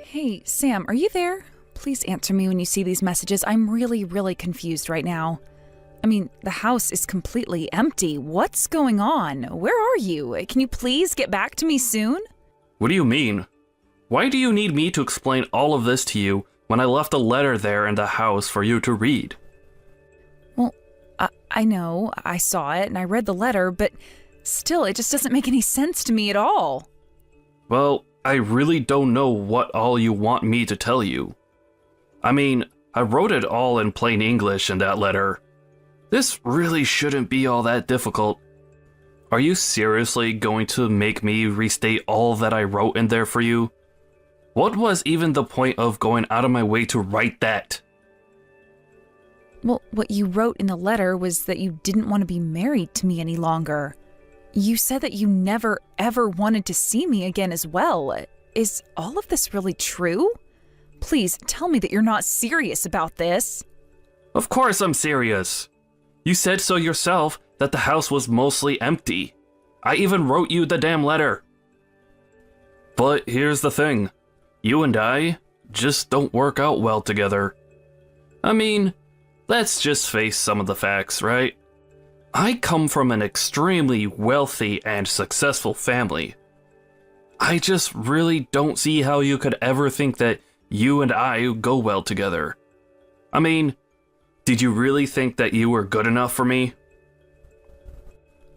Hey, Sam, are you there? Please answer me when you see these messages. I'm really confused right now. I mean, the house is completely empty. What's going on? Where are you? Can you please get back to me soon? What do you mean? Why do you need me to explain all of this to you when I left a letter there in the house for you to read? Well, I know, I saw it and I read the letter, but still, it just doesn't make any sense to me at all. Well, I really don't know what all you want me to tell you. I mean, I wrote it all in plain English in that letter. This really shouldn't be all that difficult. Are you seriously going to make me restate all that I wrote in there for you? What was even the point of going out of my way to write that? Well, what you wrote in the letter was that you didn't want to be married to me any longer. You said that you never, ever wanted to see me again as well. Is all of this really true? Please tell me that you're not serious about this. Of course I'm serious. You said so yourself that the house was mostly empty. I even wrote you the damn letter. But here's the thing. You and I just don't work out well together. I mean, let's just face some of the facts, right? I come from an extremely wealthy and successful family. I just really don't see how you could ever think that you and I go well together. I mean, did you really think that you were good enough for me?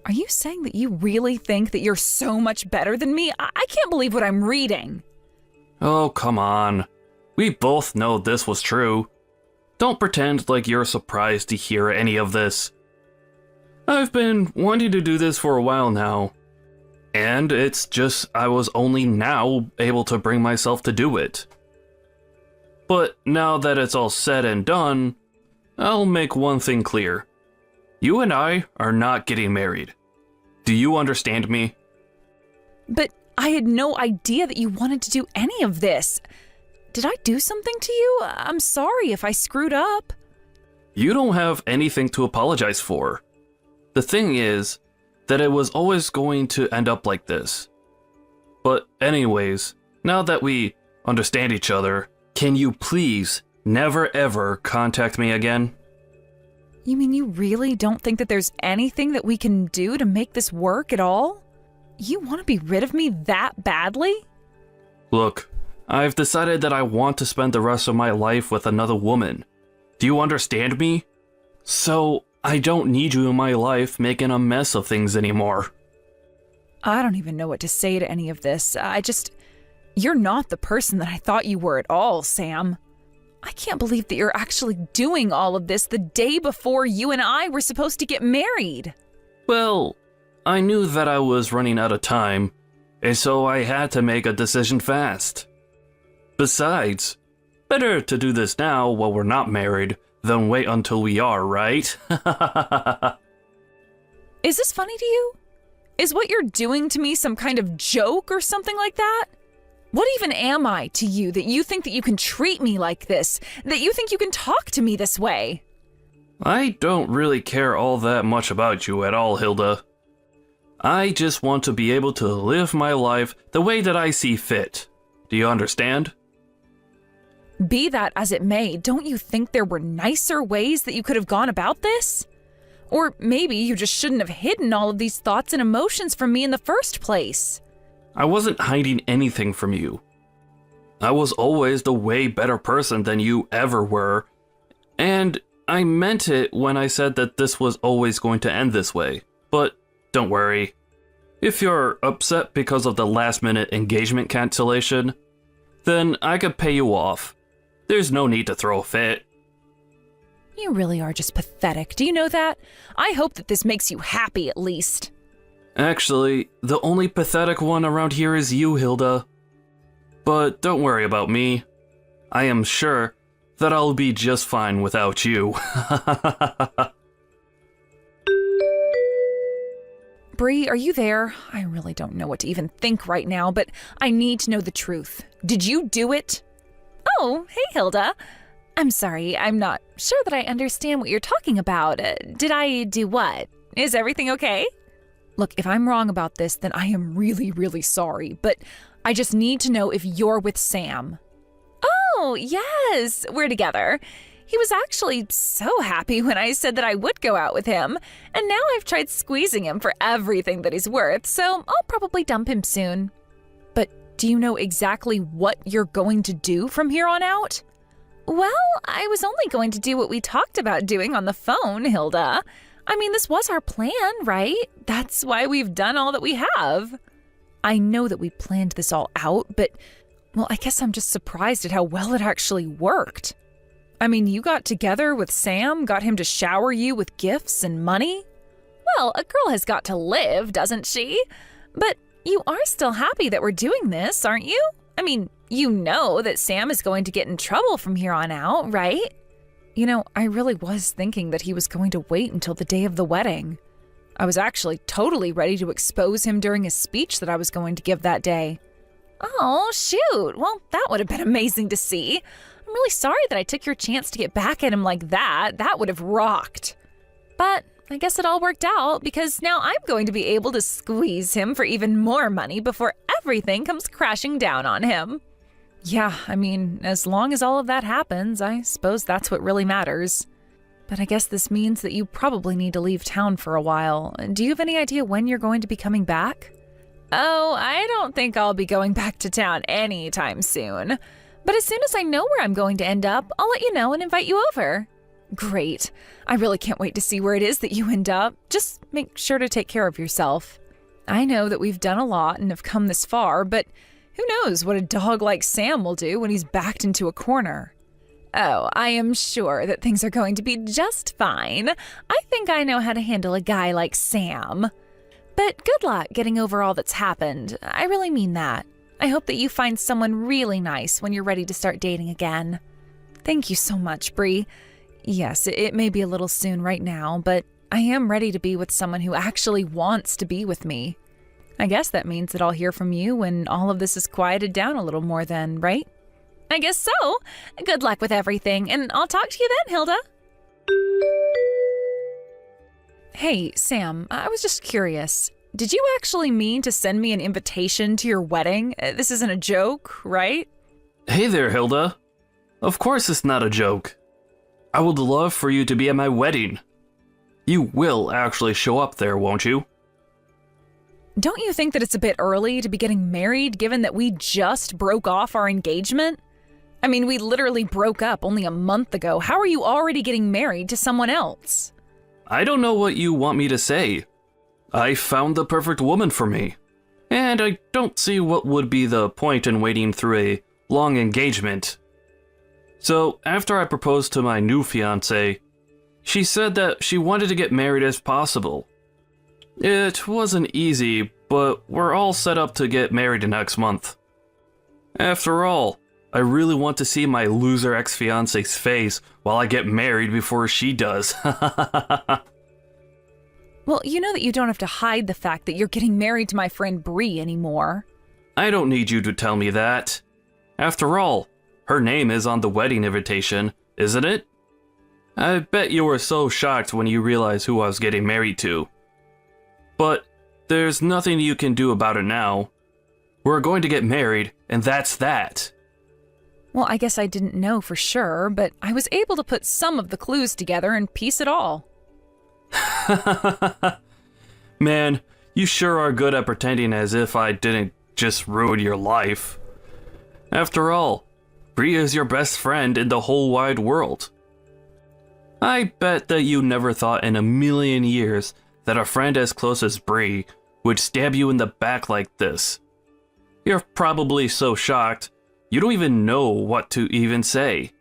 Are you saying that you really think that you're so much better than me? I can't believe what I'm reading. Oh, come on. We both know this was true. Don't pretend like you're surprised to hear any of this. I've been wanting to do this for a while now. And it's just I was only now able to bring myself to do it. But now that it's all said and done, I'll make one thing clear. You and I are not getting married. Do you understand me? But I had no idea that you wanted to do any of this. Did I do something to you? I'm sorry if I screwed up. You don't have anything to apologize for. The thing is that it was always going to end up like this. But anyways, now that we understand each other, can you please never ever contact me again? You mean you really don't think that there's anything that we can do to make this work at all? You want to be rid of me that badly? Look, I've decided that I want to spend the rest of my life with another woman. Do you understand me? So, I don't need you in my life making a mess of things anymore. I don't even know what to say to any of this. You're not the person that I thought you were at all, Sam. I can't believe that you're actually doing all of this the day before you and I were supposed to get married. Well, I knew that I was running out of time, and so I had to make a decision fast. Besides, better to do this now while we're not married than wait until we are, right? Is this funny to you? Is what you're doing to me some kind of joke or something like that? What even am I to you that you think that you can treat me like this? That you think you can talk to me this way? I don't really care all that much about you at all, Hilda. I just want to be able to live my life the way that I see fit. Do you understand? Be that as it may, don't you think there were nicer ways that you could have gone about this? Or maybe you just shouldn't have hidden all of these thoughts and emotions from me in the first place. I wasn't hiding anything from you. I was always the way better person than you ever were, and I meant it when I said that this was always going to end this way. But don't worry. If you're upset because of the last-minute engagement cancellation, then I could pay you off. There's no need to throw a fit. You really are just pathetic. Do you know that? I hope that this makes you happy at least. Actually, the only pathetic one around here is you, Hilda. But don't worry about me. I am sure that I'll be just fine without you. Bree, are you there? I really don't know what to even think right now, but I need to know the truth. Did you do it? Oh, hey, Hilda. I'm sorry, I'm not sure that I understand what you're talking about. Did I do what? Is everything okay? Look, if I'm wrong about this, then I am really sorry, but I just need to know if you're with Sam. Oh, yes, we're together. He was actually so happy when I said that I would go out with him, and now I've tried squeezing him for everything that he's worth, so I'll probably dump him soon. But do you know exactly what you're going to do from here on out? Well, I was only going to do what we talked about doing on the phone, Hilda. I mean, this was our plan, right? That's why we've done all that we have. I know that we planned this all out, but, well, I guess I'm just surprised at how well it actually worked. I mean, you got together with Sam, got him to shower you with gifts and money? Well, a girl has got to live, doesn't she? But you are still happy that we're doing this, aren't you? I mean, you know that Sam is going to get in trouble from here on out, right? You know, I really was thinking that he was going to wait until the day of the wedding. I was actually totally ready to expose him during a speech that I was going to give that day. Oh, shoot. Well, that would have been amazing to see. I'm really sorry that I took your chance to get back at him like that. That would have rocked. But I guess it all worked out because now I'm going to be able to squeeze him for even more money before everything comes crashing down on him. Yeah, I mean, as long as all of that happens, I suppose that's what really matters. But I guess this means that you probably need to leave town for a while. Do you have any idea when you're going to be coming back? Oh, I don't think I'll be going back to town anytime soon. But as soon as I know where I'm going to end up, I'll let you know and invite you over. Great. I really can't wait to see where it is that you end up. Just make sure to take care of yourself. I know that we've done a lot and have come this far, but who knows what a dog like Sam will do when he's backed into a corner. Oh, I am sure that things are going to be just fine. I think I know how to handle a guy like Sam. But good luck getting over all that's happened. I really mean that. I hope that you find someone really nice when you're ready to start dating again. Thank you so much, Bree. Yes, it may be a little soon right now, but I am ready to be with someone who actually wants to be with me. I guess that means that I'll hear from you when all of this is quieted down a little more then, right? I guess so. Good luck with everything, and I'll talk to you then, Hilda. Hey, Sam, I was just curious. Did you actually mean to send me an invitation to your wedding? This isn't a joke, right? Hey there, Hilda. Of course it's not a joke. I would love for you to be at my wedding. You will actually show up there, won't you? Don't you think that it's a bit early to be getting married given that we just broke off our engagement? I mean, we literally broke up only a month ago. How are you already getting married to someone else? I don't know what you want me to say. I found the perfect woman for me. And I don't see what would be the point in waiting through a long engagement. So, after I proposed to my new fiancé, she said that she wanted to get married as possible. It wasn't easy, but we're all set up to get married next month. After all, I really want to see my loser ex-fiancé's face while I get married before she does. Well, you know that you don't have to hide the fact that you're getting married to my friend Bree anymore. I don't need you to tell me that. After all, her name is on the wedding invitation, isn't it? I bet you were so shocked when you realized who I was getting married to. But there's nothing you can do about it now. We're going to get married, and that's that. Well, I guess I didn't know for sure, but I was able to put some of the clues together and piece it all. Man, you sure are good at pretending as if I didn't just ruin your life. After all, Bree is your best friend in the whole wide world. I bet that you never thought in a million years that a friend as close as Bree would stab you in the back like this. You're probably so shocked, you don't even know what to even say.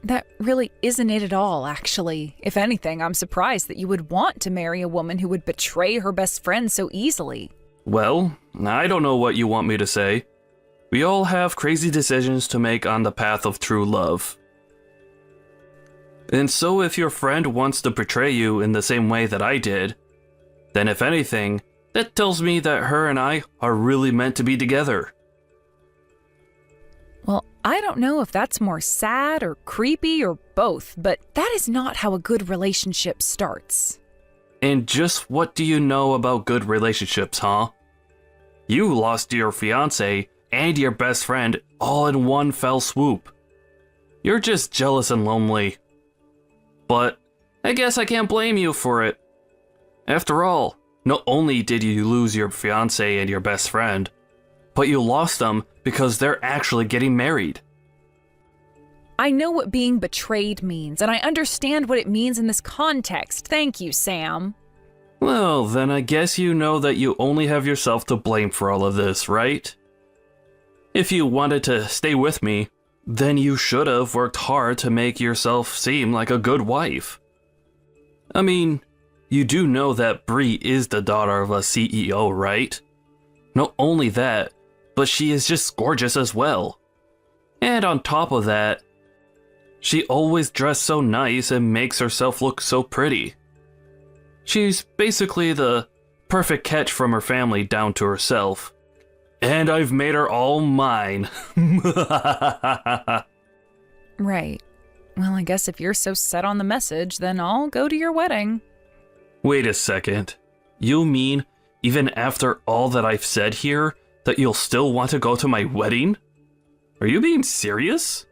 That really isn't it at all, actually. If anything, I'm surprised that you would want to marry a woman who would betray her best friend so easily. Well, I don't know what you want me to say. We all have crazy decisions to make on the path of true love. And so if your friend wants to betray you in the same way that I did, then if anything, that tells me that her and I are really meant to be together. Well, I don't know if that's more sad or creepy or both, but that is not how a good relationship starts. And just what do you know about good relationships, huh? You lost your fiancé and your best friend all in one fell swoop. You're just jealous and lonely. But I guess I can't blame you for it. After all, not only did you lose your fiancé and your best friend, but you lost them because they're actually getting married. I know what being betrayed means, and I understand what it means in this context. Thank you, Sam. Well, then I guess you know that you only have yourself to blame for all of this, right? If you wanted to stay with me, then you should have worked hard to make yourself seem like a good wife. I mean, you do know that Bree is the daughter of a CEO, right? Not only that, but she is just gorgeous as well. And on top of that, she always dressed so nice and makes herself look so pretty. She's basically the perfect catch from her family down to herself. And I've made her all mine. Right. Well, I guess if you're so set on the message, then I'll go to your wedding. Wait a second. You mean, even after all that I've said here, that you'll still want to go to my wedding? Are you being serious?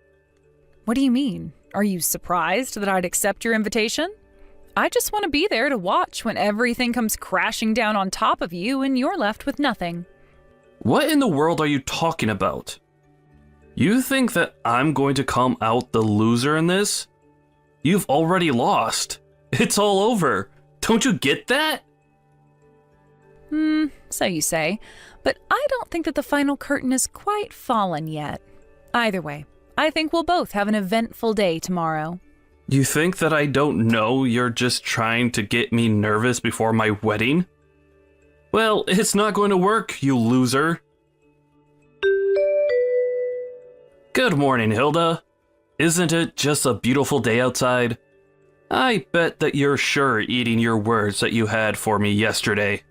What do you mean? Are you surprised that I'd accept your invitation? I just want to be there to watch when everything comes crashing down on top of you and you're left with nothing. What in the world are you talking about? You think that I'm going to come out the loser in this? You've already lost. It's all over. Don't you get that? So you say. But I don't think that the final curtain is quite fallen yet. Either way, I think we'll both have an eventful day tomorrow. You think that I don't know you're just trying to get me nervous before my wedding? Well, it's not going to work, you loser. Good morning, Hilda. Isn't it just a beautiful day outside? I bet that you're sure eating your words that you had for me yesterday.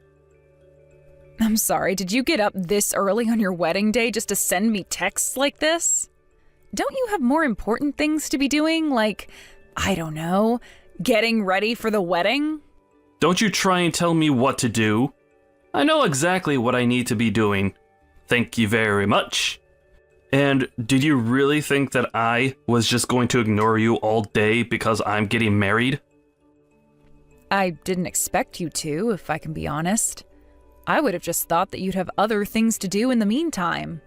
I'm sorry, did you get up this early on your wedding day just to send me texts like this? Don't you have more important things to be doing, like, I don't know, getting ready for the wedding? Don't you try and tell me what to do. I know exactly what I need to be doing. Thank you very much. And did you really think that I was just going to ignore you all day because I'm getting married? I didn't expect you to, if I can be honest. I would have just thought that you'd have other things to do in the meantime.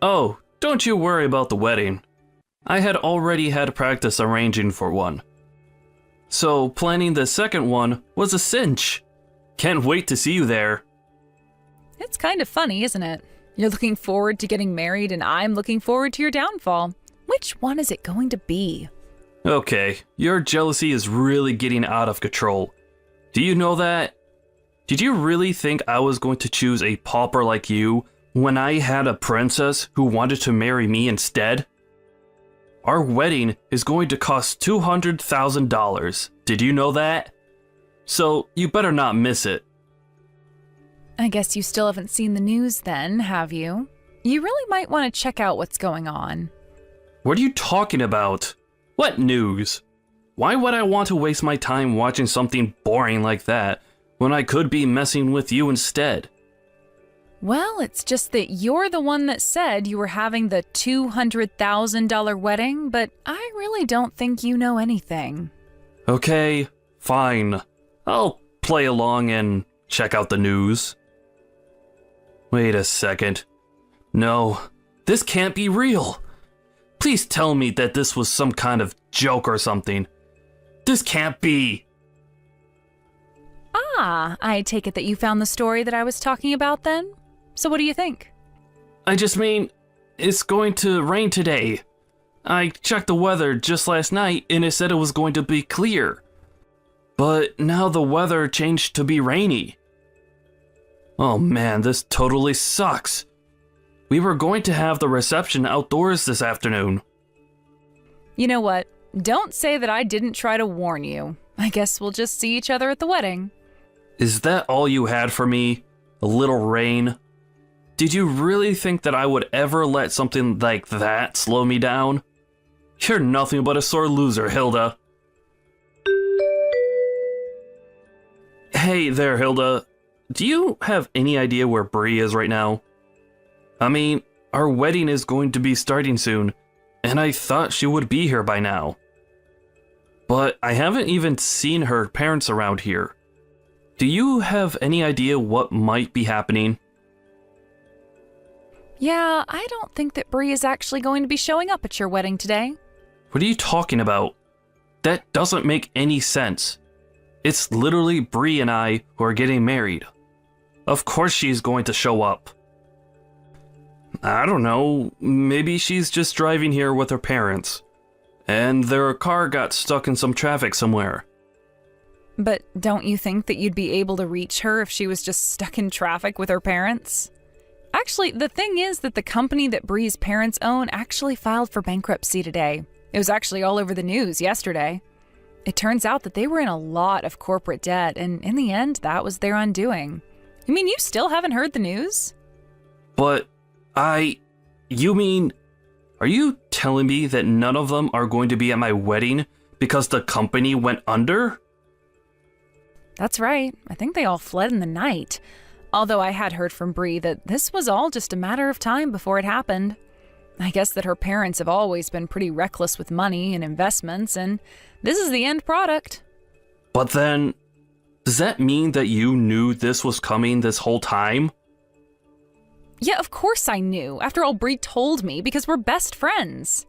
Oh, don't you worry about the wedding. I had already had practice arranging for one. So planning the second one was a cinch. Can't wait to see you there. It's kind of funny, isn't it? You're looking forward to getting married and I'm looking forward to your downfall. Which one is it going to be? Okay, your jealousy is really getting out of control. Do you know that? Did you really think I was going to choose a pauper like you when I had a princess who wanted to marry me instead? Our wedding is going to cost $200,000. Did you know that? So you better not miss it. I guess you still haven't seen the news then, have you? You really might want to check out what's going on. What are you talking about? What news? Why would I want to waste my time watching something boring like that when I could be messing with you instead? Well, it's just that you're the one that said you were having the $200,000 wedding, but I really don't think you know anything. Okay, fine. I'll play along and check out the news. Wait a second. No, this can't be real. Please tell me that this was some kind of joke or something. This can't be. Ah, I take it that you found the story that I was talking about then? So what do you think? I just mean, it's going to rain today. I checked the weather just last night and it said it was going to be clear. But now the weather changed to be rainy. Oh man, this totally sucks. We were going to have the reception outdoors this afternoon. You know what? Don't say that I didn't try to warn you. I guess we'll just see each other at the wedding. Is that all you had for me? A little rain? Did you really think that I would ever let something like that slow me down? You're nothing but a sore loser, Hilda. Hey there, Hilda. Do you have any idea where Bree is right now? I mean, our wedding is going to be starting soon, and I thought she would be here by now. But I haven't even seen her parents around here. Do you have any idea what might be happening? Yeah, I don't think that Bree is actually going to be showing up at your wedding today. What are you talking about? That doesn't make any sense. It's literally Bree and I who are getting married. Of course she's going to show up. I don't know, maybe she's just driving here with her parents, and their car got stuck in some traffic somewhere. But don't you think that you'd be able to reach her if she was just stuck in traffic with her parents? Actually, the thing is that the company that Bree's parents own actually filed for bankruptcy today. It was actually all over the news yesterday. It turns out that they were in a lot of corporate debt, and in the end, that was their undoing. You mean you still haven't heard the news? But you mean, are you telling me that none of them are going to be at my wedding because the company went under? That's right. I think they all fled in the night. Although I had heard from Bree that this was all just a matter of time before it happened. I guess that her parents have always been pretty reckless with money and investments, and this is the end product. But then, does that mean that you knew this was coming this whole time? Yeah, of course I knew. After all, Bree told me because we're best friends.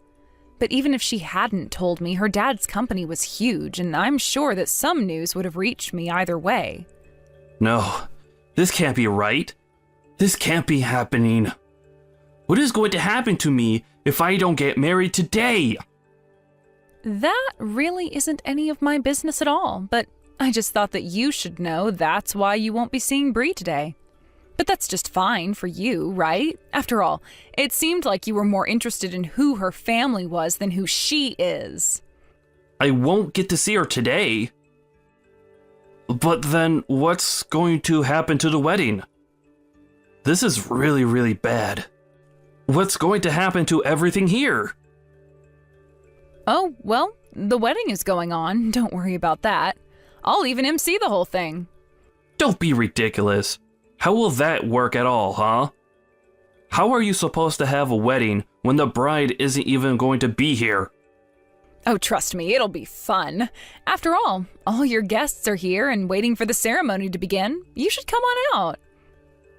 But even if she hadn't told me, her dad's company was huge, and I'm sure that some news would have reached me either way. No, this can't be right. This can't be happening. What is going to happen to me if I don't get married today? That really isn't any of my business at all, but I just thought that you should know that's why you won't be seeing Bree today. But that's just fine for you, right? After all, it seemed like you were more interested in who her family was than who she is. I won't get to see her today. But then what's going to happen to the wedding? This is really, really bad. What's going to happen to everything here? Oh, well, the wedding is going on. Don't worry about that. I'll even MC the whole thing. Don't be ridiculous. How will that work at all, huh? How are you supposed to have a wedding when the bride isn't even going to be here? Oh, trust me, it'll be fun. After all your guests are here and waiting for the ceremony to begin. You should come on out.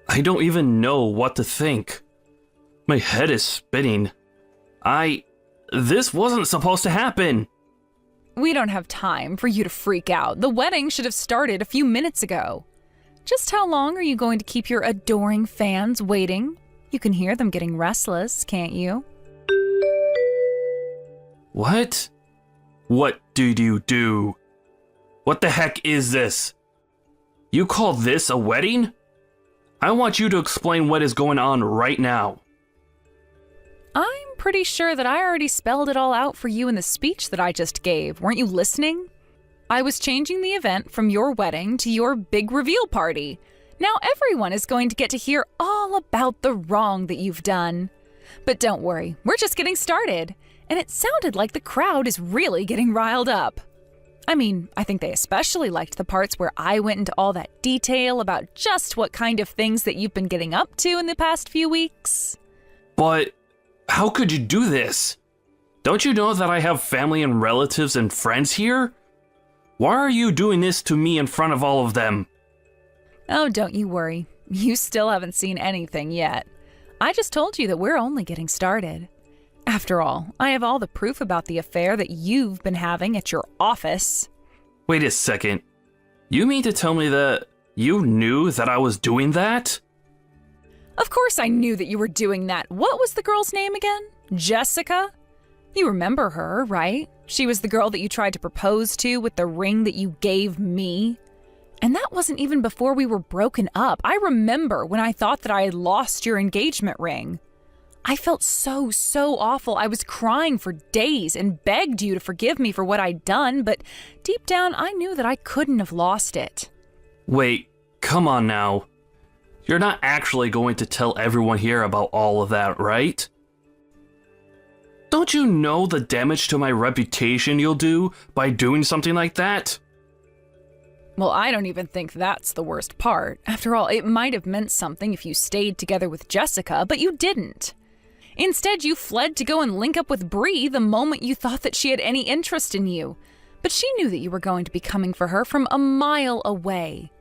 I don't even know what to think. My head is spinning. This wasn't supposed to happen. We don't have time for you to freak out. The wedding should have started a few minutes ago. Just how long are you going to keep your adoring fans waiting? You can hear them getting restless, can't you? What? What did you do? What the heck is this? You call this a wedding? I want you to explain what is going on right now. I'm pretty sure that I already spelled it all out for you in the speech that I just gave. Weren't you listening? I was changing the event from your wedding to your big reveal party. Now everyone is going to get to hear all about the wrong that you've done. But don't worry, we're just getting started. And it sounded like the crowd is really getting riled up. I mean, I think they especially liked the parts where I went into all that detail about just what kind of things that you've been getting up to in the past few weeks. But how could you do this? Don't you know that I have family and relatives and friends here? Why are you doing this to me in front of all of them? Oh, don't you worry. You still haven't seen anything yet. I just told you that we're only getting started. After all, I have all the proof about the affair that you've been having at your office. Wait a second. You mean to tell me that you knew that I was doing that? Of course I knew that you were doing that. What was the girl's name again? Jessica? You remember her, right? She was the girl that you tried to propose to with the ring that you gave me. And that wasn't even before we were broken up. I remember when I thought that I had lost your engagement ring. I felt so awful. I was crying for days and begged you to forgive me for what I'd done, but deep down I knew that I couldn't have lost it. Wait, come on now. You're not actually going to tell everyone here about all of that, right? Don't you know the damage to my reputation you'll do by doing something like that? Well, I don't even think that's the worst part. After all, it might have meant something if you stayed together with Jessica, but you didn't. Instead, you fled to go and link up with Bree the moment you thought that she had any interest in you. But she knew that you were going to be coming for her from a mile away.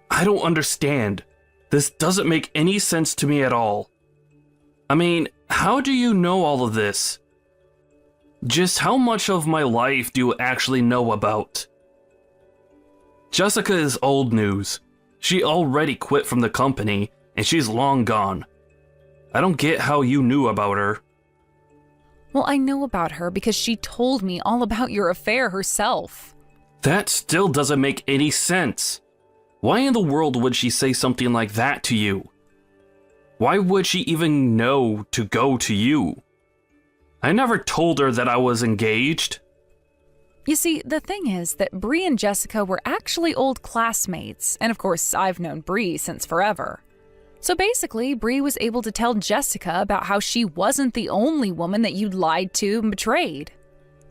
I don't understand. This doesn't make any sense to me at all. I mean, how do you know all of this? Just how much of my life do you actually know about? Jessica is old news. She already quit from the company, and she's long gone. I don't get how you knew about her. Well, I know about her because she told me all about your affair herself. That still doesn't make any sense. Why in the world would she say something like that to you? Why would she even know to go to you? I never told her that I was engaged. You see, the thing is that Bree and Jessica were actually old classmates, and of course, I've known Bree since forever. So basically, Bree was able to tell Jessica about how she wasn't the only woman that you'd lied to and betrayed.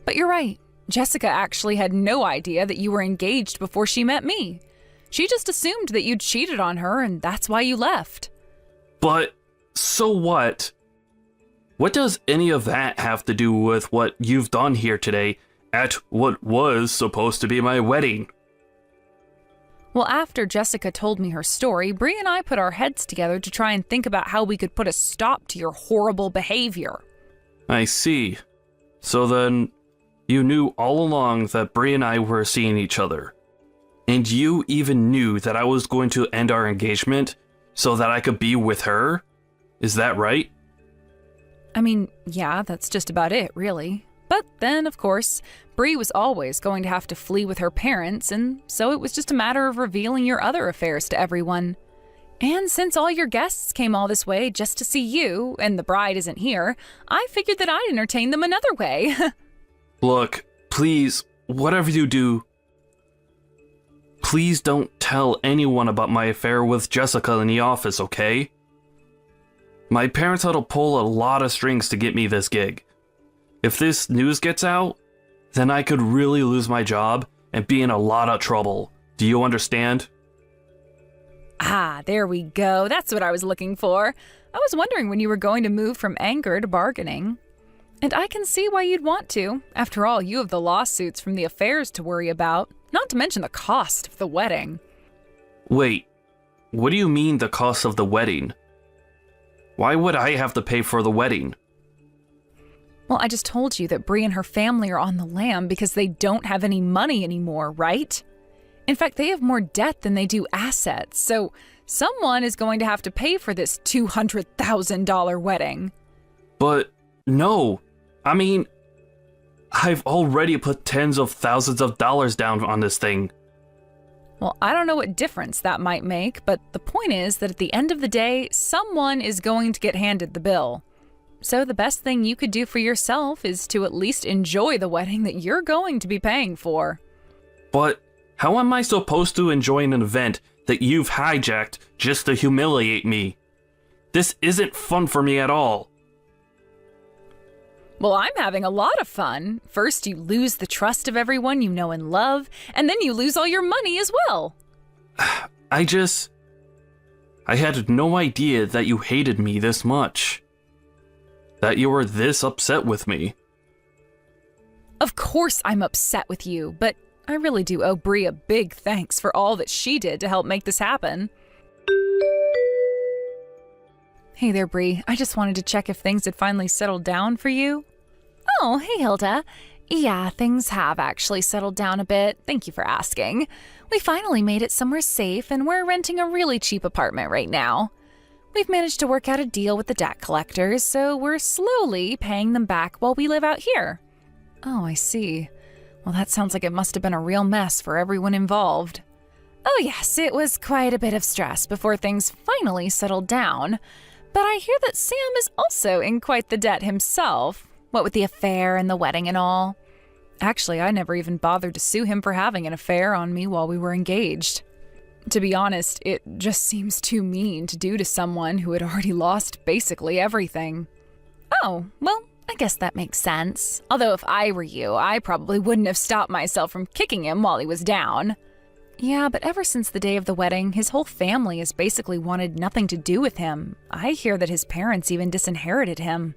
But you're right, Jessica actually had no idea that you were engaged before she met me. She just assumed that you'd cheated on her, and that's why you left. But, so what? What does any of that have to do with what you've done here today at what was supposed to be my wedding? Well, after Jessica told me her story, Bree and I put our heads together to try and think about how we could put a stop to your horrible behavior. I see. So then, you knew all along that Bree and I were seeing each other. And you even knew that I was going to end our engagement so that I could be with her? Is that right? I mean, yeah, that's just about it, really. But then, of course, Bree was always going to have to flee with her parents, and so it was just a matter of revealing your other affairs to everyone. And since all your guests came all this way just to see you, and the bride isn't here, I figured that I'd entertain them another way. Look, please, whatever you do, please don't tell anyone about my affair with Jessica in the office, okay? My parents had to pull a lot of strings to get me this gig. If this news gets out, then I could really lose my job and be in a lot of trouble. Do you understand? Ah, there we go. That's what I was looking for. I was wondering when you were going to move from anger to bargaining. And I can see why you'd want to. After all, you have the lawsuits from the affairs to worry about, not to mention the cost of the wedding. Wait, what do you mean the cost of the wedding? Why would I have to pay for the wedding? Well, I just told you that Bree and her family are on the lam because they don't have any money anymore, right? In fact, they have more debt than they do assets, so someone is going to have to pay for this $200,000 wedding. But no, I mean, I've already put tens of thousands of dollars down on this thing. Well, I don't know what difference that might make, but the point is that at the end of the day, someone is going to get handed the bill. So the best thing you could do for yourself is to at least enjoy the wedding that you're going to be paying for. But how am I supposed to enjoy an event that you've hijacked just to humiliate me? This isn't fun for me at all. Well, I'm having a lot of fun. First, you lose the trust of everyone you know and love, and then you lose all your money as well. I had no idea that you hated me this much. That you were this upset with me. Of course I'm upset with you, but I really do owe Bree a big thanks for all that she did to help make this happen. Hey there, Bree. I just wanted to check if things had finally settled down for you. Oh, hey, Hilda. Yeah, things have actually settled down a bit. Thank you for asking. We finally made it somewhere safe, and we're renting a really cheap apartment right now. We've managed to work out a deal with the debt collectors, so we're slowly paying them back while we live out here. Oh, I see. Well, that sounds like it must have been a real mess for everyone involved. Oh, yes, it was quite a bit of stress before things finally settled down. But I hear that Sam is also in quite the debt himself, what with the affair and the wedding and all. Actually, I never even bothered to sue him for having an affair on me while we were engaged. To be honest, it just seems too mean to do to someone who had already lost basically everything. Oh, well, I guess that makes sense. Although if I were you, I probably wouldn't have stopped myself from kicking him while he was down. Yeah, but ever since the day of the wedding, his whole family has basically wanted nothing to do with him. I hear that his parents even disinherited him.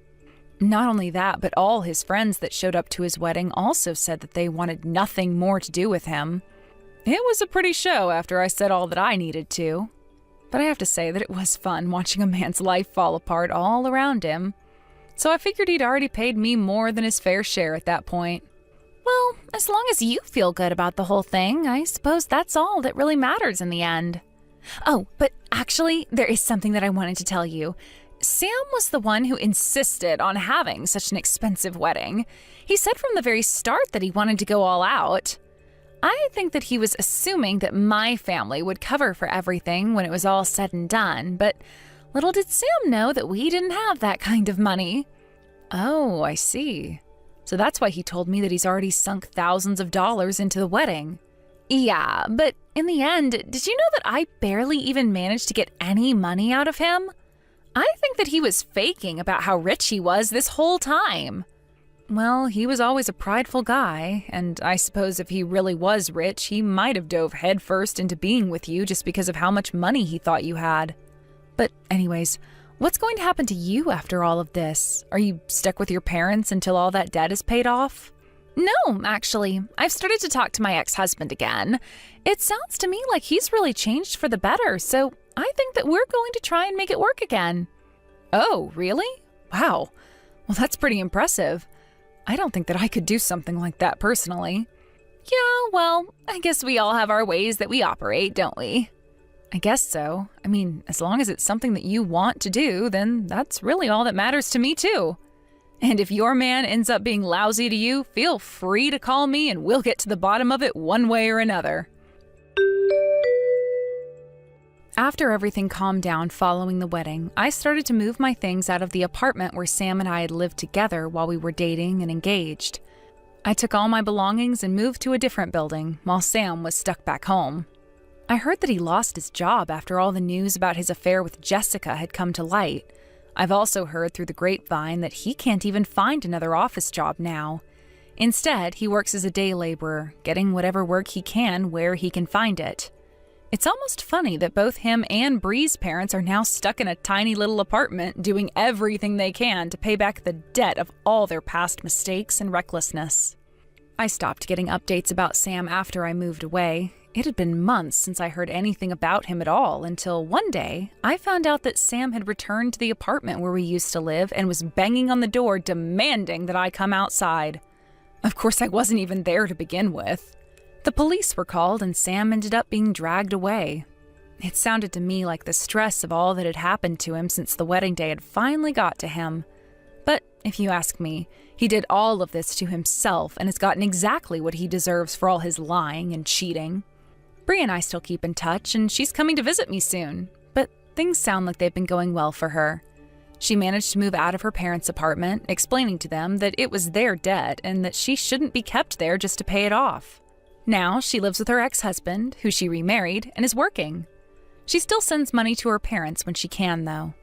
Not only that, but all his friends that showed up to his wedding also said that they wanted nothing more to do with him. It was a pretty show after I said all that I needed to. But I have to say that it was fun watching a man's life fall apart all around him. So I figured he'd already paid me more than his fair share at that point. Well, as long as you feel good about the whole thing, I suppose that's all that really matters in the end. Oh, but actually, there is something that I wanted to tell you. Sam was the one who insisted on having such an expensive wedding. He said from the very start that he wanted to go all out. I think that he was assuming that my family would cover for everything when it was all said and done, but little did Sam know that we didn't have that kind of money. Oh, I see. So that's why he told me that he's already sunk thousands of dollars into the wedding. Yeah, but in the end, did you know that I barely even managed to get any money out of him? I think that he was faking about how rich he was this whole time. Well, he was always a prideful guy, and I suppose if he really was rich, he might have dove headfirst into being with you just because of how much money he thought you had. But anyways, what's going to happen to you after all of this? Are you stuck with your parents until all that debt is paid off? No, actually. I've started to talk to my ex-husband again. It sounds to me like he's really changed for the better, so I think that we're going to try and make it work again. Oh, really? Wow. Well, that's pretty impressive. I don't think that I could do something like that personally. Yeah, well, I guess we all have our ways that we operate, don't we? I guess so. I mean, as long as it's something that you want to do, then that's really all that matters to me too. And if your man ends up being lousy to you, feel free to call me and we'll get to the bottom of it one way or another. After everything calmed down following the wedding, I started to move my things out of the apartment where Sam and I had lived together while we were dating and engaged. I took all my belongings and moved to a different building while Sam was stuck back home. I heard that he lost his job after all the news about his affair with Jessica had come to light. I've also heard through the grapevine that he can't even find another office job now. Instead, he works as a day laborer, getting whatever work he can where he can find it. It's almost funny that both him and Bree's parents are now stuck in a tiny little apartment doing everything they can to pay back the debt of all their past mistakes and recklessness. I stopped getting updates about Sam after I moved away. It had been months since I heard anything about him at all until one day I found out that Sam had returned to the apartment where we used to live and was banging on the door demanding that I come outside. Of course, I wasn't even there to begin with. The police were called and Sam ended up being dragged away. It sounded to me like the stress of all that had happened to him since the wedding day had finally got to him. But if you ask me, he did all of this to himself and has gotten exactly what he deserves for all his lying and cheating. Bree and I still keep in touch, and she's coming to visit me soon, but things sound like they've been going well for her. She managed to move out of her parents' apartment, explaining to them that it was their debt and that she shouldn't be kept there just to pay it off. Now she lives with her ex-husband, who she remarried, and is working. She still sends money to her parents when she can, though.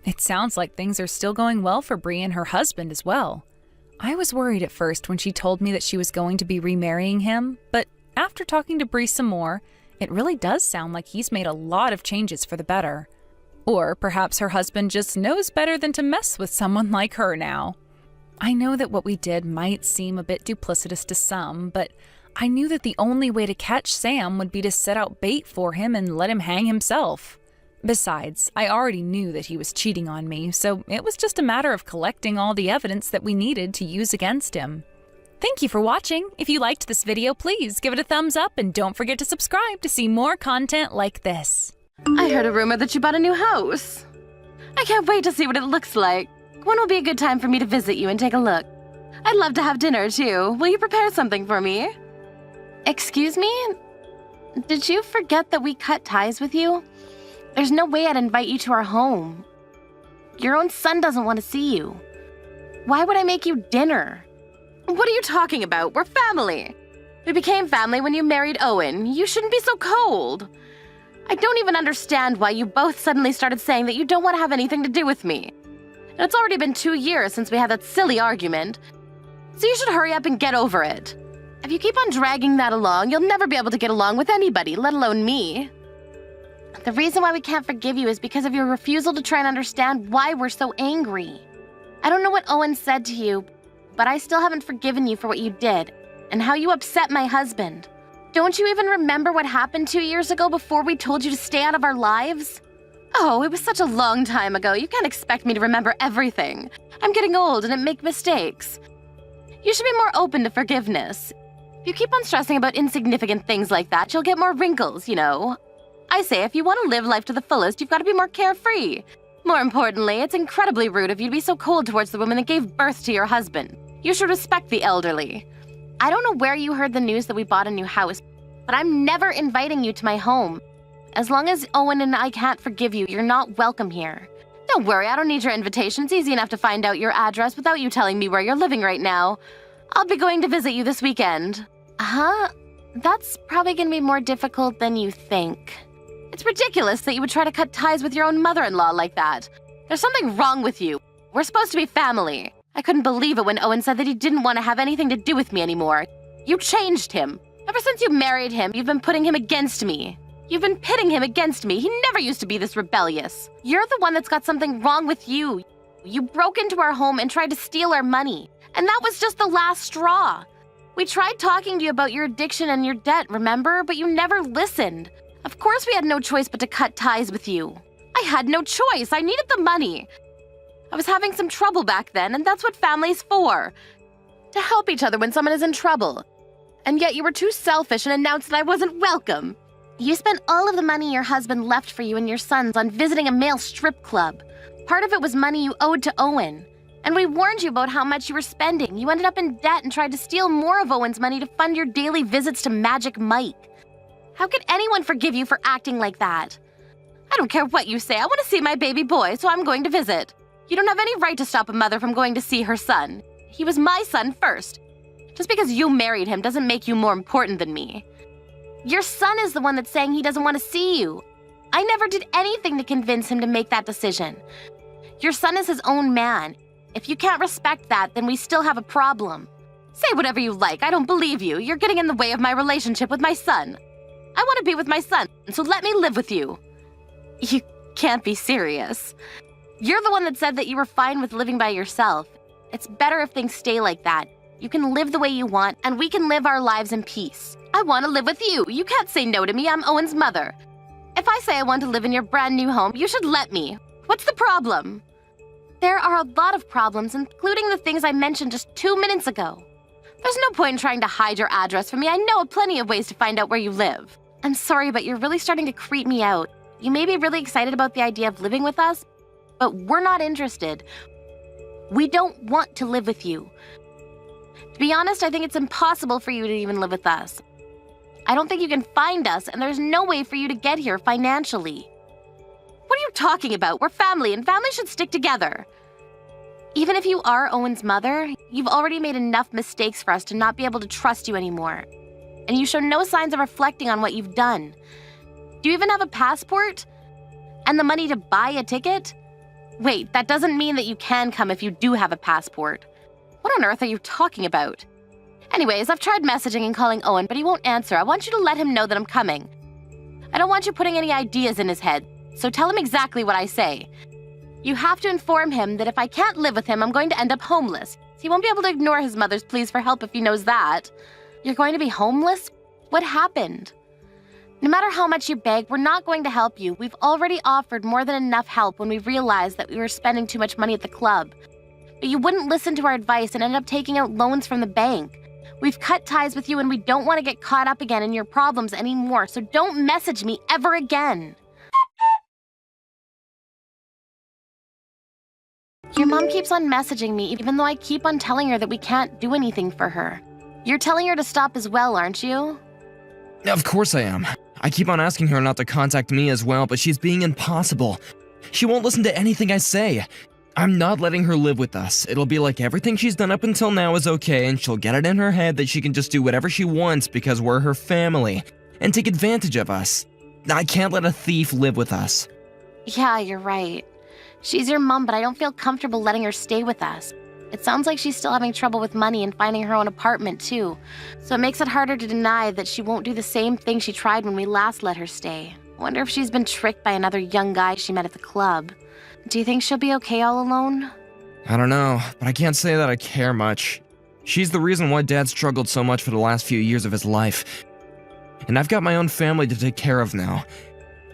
It sounds like things are still going well for Bree and her husband as well. I was worried at first when she told me that she was going to be remarrying him, but after talking to Bree some more, it really does sound like he's made a lot of changes for the better. Or perhaps her husband just knows better than to mess with someone like her now. I know that what we did might seem a bit duplicitous to some, but I knew that the only way to catch Sam would be to set out bait for him and let him hang himself. Besides, I already knew that he was cheating on me, so it was just a matter of collecting all the evidence that we needed to use against him. Thank you for watching. If you liked this video, please give it a thumbs up and don't forget to subscribe to see more content like this. I heard a rumor that you bought a new house. I can't wait to see what it looks like. When will be a good time for me to visit you and take a look? I'd love to have dinner, too. Will you prepare something for me? Excuse me? Did you forget that we cut ties with you? There's no way I'd invite you to our home. Your own son doesn't want to see you. Why would I make you dinner? What are you talking about? We're family. We became family when you married Owen. You shouldn't be so cold. I don't even understand why you both suddenly started saying that you don't want to have anything to do with me. And it's already been 2 years since we had that silly argument. So you should hurry up and get over it. If you keep on dragging that along, you'll never be able to get along with anybody, let alone me. The reason why we can't forgive you is because of your refusal to try and understand why we're so angry. I don't know what Owen said to you, but I still haven't forgiven you for what you did and how you upset my husband. Don't you even remember what happened 2 years ago before we told you to stay out of our lives? Oh, it was such a long time ago. You can't expect me to remember everything. I'm getting old and I make mistakes. You should be more open to forgiveness. If you keep on stressing about insignificant things like that, you'll get more wrinkles, you know. I say if you want to live life to the fullest, you've got to be more carefree. More importantly, it's incredibly rude of you to be so cold towards the woman that gave birth to your husband. You should respect the elderly. I don't know where you heard the news that we bought a new house, but I'm never inviting you to my home. As long as Owen and I can't forgive you, you're not welcome here. Don't worry, I don't need your invitation. It's easy enough to find out your address without you telling me where you're living right now. I'll be going to visit you this weekend. Huh? That's probably gonna be more difficult than you think. It's ridiculous that you would try to cut ties with your own mother-in-law like that. There's something wrong with you. We're supposed to be family. I couldn't believe it when Owen said that he didn't want to have anything to do with me anymore. You changed him. Ever since you married him, you've been putting him against me. You've been pitting him against me. He never used to be this rebellious. You're the one that's got something wrong with you. You broke into our home and tried to steal our money. And that was just the last straw. We tried talking to you about your addiction and your debt, remember? But you never listened. Of course we had no choice but to cut ties with you. I had no choice. I needed the money. I was having some trouble back then, and that's what family's for. To help each other when someone is in trouble. And yet you were too selfish and announced that I wasn't welcome. You spent all of the money your husband left for you and your sons on visiting a male strip club. Part of it was money you owed to Owen. And we warned you about how much you were spending. You ended up in debt and tried to steal more of Owen's money to fund your daily visits to Magic Mike. How could anyone forgive you for acting like that? I don't care what you say. I want to see my baby boy, so I'm going to visit. You don't have any right to stop a mother from going to see her son. He was my son first. Just because you married him doesn't make you more important than me. Your son is the one that's saying he doesn't want to see you. I never did anything to convince him to make that decision. Your son is his own man. If you can't respect that, then we still have a problem. Say whatever you like. I don't believe you. You're getting in the way of my relationship with my son. I want to be with my son, so let me live with you. You can't be serious. You're the one that said that you were fine with living by yourself. It's better if things stay like that. You can live the way you want, and we can live our lives in peace. I want to live with you. You can't say no to me. I'm Owen's mother. If I say I want to live in your brand new home, you should let me. What's the problem? There are a lot of problems, including the things I mentioned just 2 minutes ago. There's no point in trying to hide your address from me. I know plenty of ways to find out where you live. I'm sorry, but you're really starting to creep me out. You may be really excited about the idea of living with us, but we're not interested. We don't want to live with you. To be honest, I think it's impossible for you to even live with us. I don't think you can find us, and there's no way for you to get here financially. What are you talking about? We're family, and family should stick together. Even if you are Owen's mother, you've already made enough mistakes for us to not be able to trust you anymore. And you show no signs of reflecting on what you've done. Do you even have a passport? And the money to buy a ticket? Wait, that doesn't mean that you can come if you do have a passport. What on earth are you talking about? Anyways, I've tried messaging and calling Owen, but he won't answer. I want you to let him know that I'm coming. I don't want you putting any ideas in his head, so tell him exactly what I say. You have to inform him that if I can't live with him, I'm going to end up homeless. He won't be able to ignore his mother's pleas for help if he knows that. You're going to be homeless? What happened? No matter how much you beg, we're not going to help you. We've already offered more than enough help when we realized that we were spending too much money at the club. But you wouldn't listen to our advice and ended up taking out loans from the bank. We've cut ties with you and we don't want to get caught up again in your problems anymore, so don't message me ever again. Your mom keeps on messaging me even though I keep on telling her that we can't do anything for her. You're telling her to stop as well, aren't you? Of course I am. I keep on asking her not to contact me as well, but she's being impossible. She won't listen to anything I say. I'm not letting her live with us. It'll be like everything she's done up until now is okay, and she'll get it in her head that she can just do whatever she wants because we're her family, and take advantage of us. I can't let a thief live with us. Yeah, you're right. She's your mom, but I don't feel comfortable letting her stay with us. It sounds like she's still having trouble with money and finding her own apartment, too. So it makes it harder to deny that she won't do the same thing she tried when we last let her stay. I wonder if she's been tricked by another young guy she met at the club. Do you think she'll be okay all alone? I don't know, but I can't say that I care much. She's the reason why Dad struggled so much for the last few years of his life. And I've got my own family to take care of now.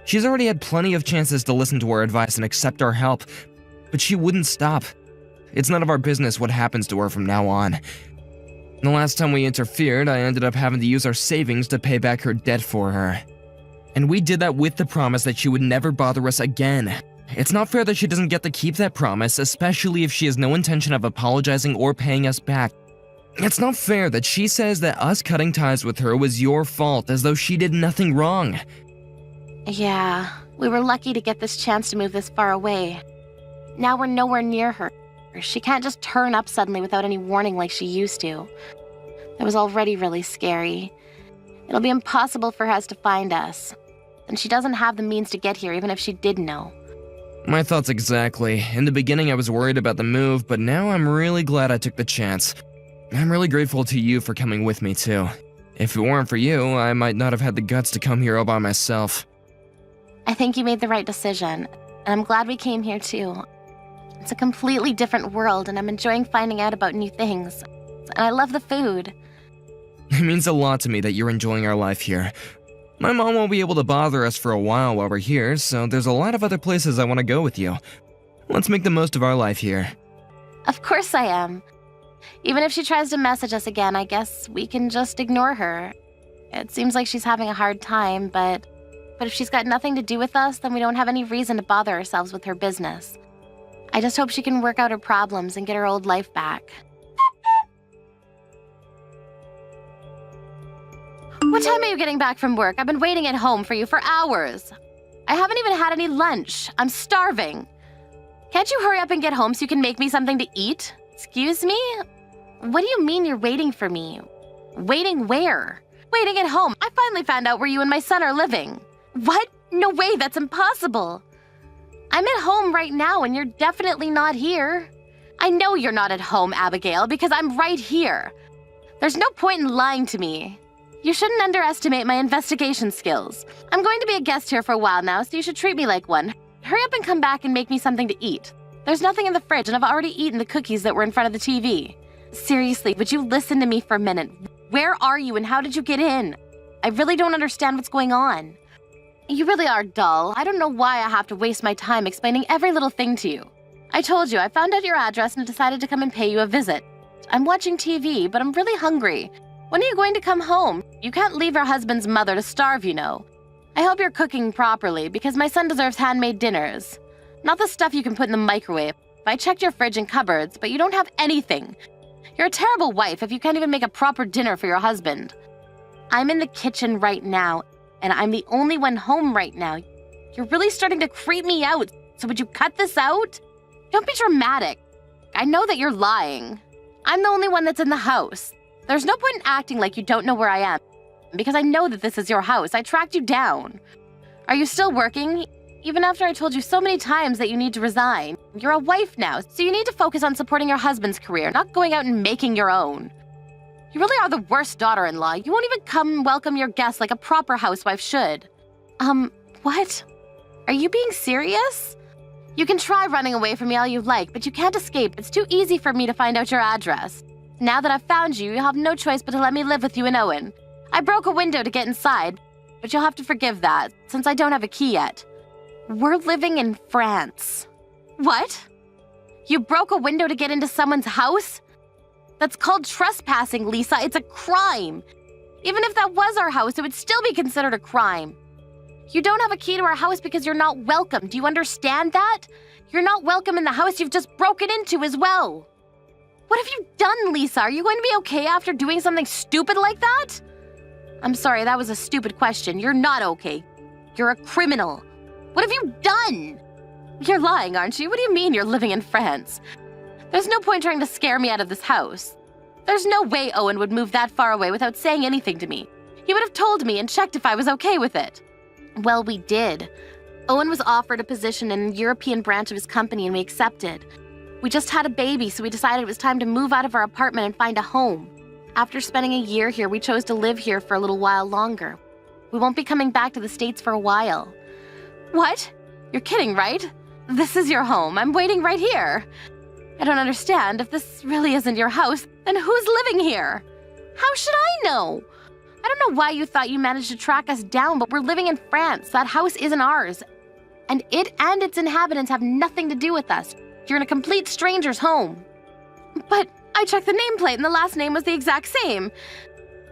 She's already had plenty of chances to listen to our advice and accept our help, but she wouldn't stop. It's none of our business what happens to her from now on. The last time we interfered, I ended up having to use our savings to pay back her debt for her. And we did that with the promise that she would never bother us again. It's not fair that she doesn't get to keep that promise, especially if she has no intention of apologizing or paying us back. It's not fair that she says that us cutting ties with her was your fault, as though she did nothing wrong. Yeah, we were lucky to get this chance to move this far away. Now we're nowhere near her. She can't just turn up suddenly without any warning like she used to. It was already really scary. It'll be impossible for us to find us. And she doesn't have the means to get here even if she did know. My thoughts exactly. In the beginning I was worried about the move, but now I'm really glad I took the chance. I'm really grateful to you for coming with me too. If it weren't for you, I might not have had the guts to come here all by myself. I think you made the right decision, and I'm glad we came here too. It's a completely different world, and I'm enjoying finding out about new things. And I love the food. It means a lot to me that you're enjoying our life here. My mom won't be able to bother us for a while we're here, so there's a lot of other places I want to go with you. Let's make the most of our life here. Of course I am. Even if she tries to message us again, I guess we can just ignore her. It seems like she's having a hard time, but if she's got nothing to do with us, then we don't have any reason to bother ourselves with her business. I just hope she can work out her problems and get her old life back. What time are you getting back from work? I've been waiting at home for you for hours. I haven't even had any lunch. I'm starving. Can't you hurry up and get home so you can make me something to eat? Excuse me? What do you mean you're waiting for me? Waiting where? Waiting at home. I finally found out where you and my son are living. What? No way, that's impossible. I'm at home right now and you're definitely not here. I know you're not at home, Abigail, because I'm right here. There's no point in lying to me. You shouldn't underestimate my investigation skills. I'm going to be a guest here for a while now, so you should treat me like one. Hurry up and come back and make me something to eat. There's nothing in the fridge and I've already eaten the cookies that were in front of the TV. Seriously, would you listen to me for a minute? Where are you and how did you get in? I really don't understand what's going on. You really are dull. I don't know why I have to waste my time explaining every little thing to you. I told you, I found out your address and decided to come and pay you a visit. I'm watching TV, but I'm really hungry. When are you going to come home? You can't leave your husband's mother to starve, you know. I hope you're cooking properly, because my son deserves handmade dinners. Not the stuff you can put in the microwave. I checked your fridge and cupboards, but you don't have anything. You're a terrible wife if you can't even make a proper dinner for your husband. I'm in the kitchen right now, and I'm the only one home right now. You're really starting to creep me out, so would you cut this out? Don't be dramatic. I know that you're lying. I'm the only one that's in the house. There's no point in acting like you don't know where I am, because I know that this is your house. I tracked you down. Are you still working? Even after I told you so many times that you need to resign. You're a wife now, so you need to focus on supporting your husband's career, not going out and making your own. You really are the worst daughter-in-law. You won't even come and welcome your guests like a proper housewife should. What? Are you being serious? You can try running away from me all you like, but you can't escape. It's too easy for me to find out your address. Now that I've found you, you'll have no choice but to let me live with you and Owen. I broke a window to get inside, but you'll have to forgive that, since I don't have a key yet. We're living in France. What? You broke a window to get into someone's house? That's called trespassing, Lisa. It's a crime. Even if that was our house, it would still be considered a crime. You don't have a key to our house because you're not welcome. Do you understand that? You're not welcome in the house you've just broken into as well. What have you done, Lisa? Are you going to be okay after doing something stupid like that? I'm sorry, that was a stupid question. You're not okay. You're a criminal. What have you done? You're lying, aren't you? What do you mean you're living in France? There's no point trying to scare me out of this house. There's no way Owen would move that far away without saying anything to me. He would have told me and checked if I was okay with it. Well, we did. Owen was offered a position in a European branch of his company and we accepted. We just had a baby, so we decided it was time to move out of our apartment and find a home. After spending a year here, we chose to live here for a little while longer. We won't be coming back to the States for a while. What? You're kidding, right? This is your home. I'm waiting right here. I don't understand. If this really isn't your house, then who's living here? How should I know? I don't know why you thought you managed to track us down, but we're living in France. That house isn't ours. And it and its inhabitants have nothing to do with us. You're in a complete stranger's home. But I checked the nameplate and the last name was the exact same.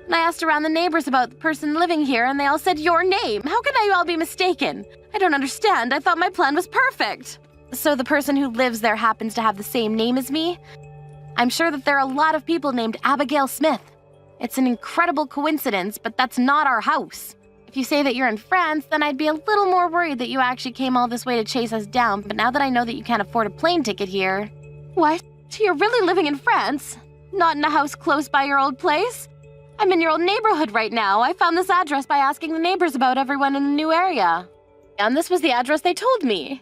And I asked around the neighbors about the person living here and they all said your name. How can I all be mistaken? I don't understand. I thought my plan was perfect. So the person who lives there happens to have the same name as me? I'm sure that there are a lot of people named Abigail Smith. It's an incredible coincidence, but that's not our house. If you say that you're in France, then I'd be a little more worried that you actually came all this way to chase us down, but now that I know that you can't afford a plane ticket here... What? You're really living in France? Not in a house close by your old place? I'm in your old neighborhood right now. I found this address by asking the neighbors about everyone in the new area. And this was the address they told me.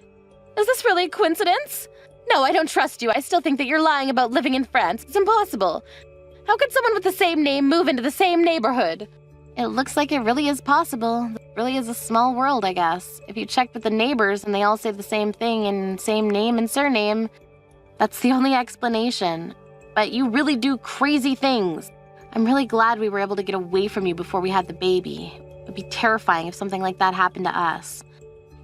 Is this really a coincidence? No, I don't trust you. I still think that you're lying about living in France. It's impossible. How could someone with the same name move into the same neighborhood? It looks like it really is possible. It really is a small world, I guess. If you check with the neighbors and they all say the same thing and same name and surname, that's the only explanation. But you really do crazy things. I'm really glad we were able to get away from you before we had the baby. It would be terrifying if something like that happened to us.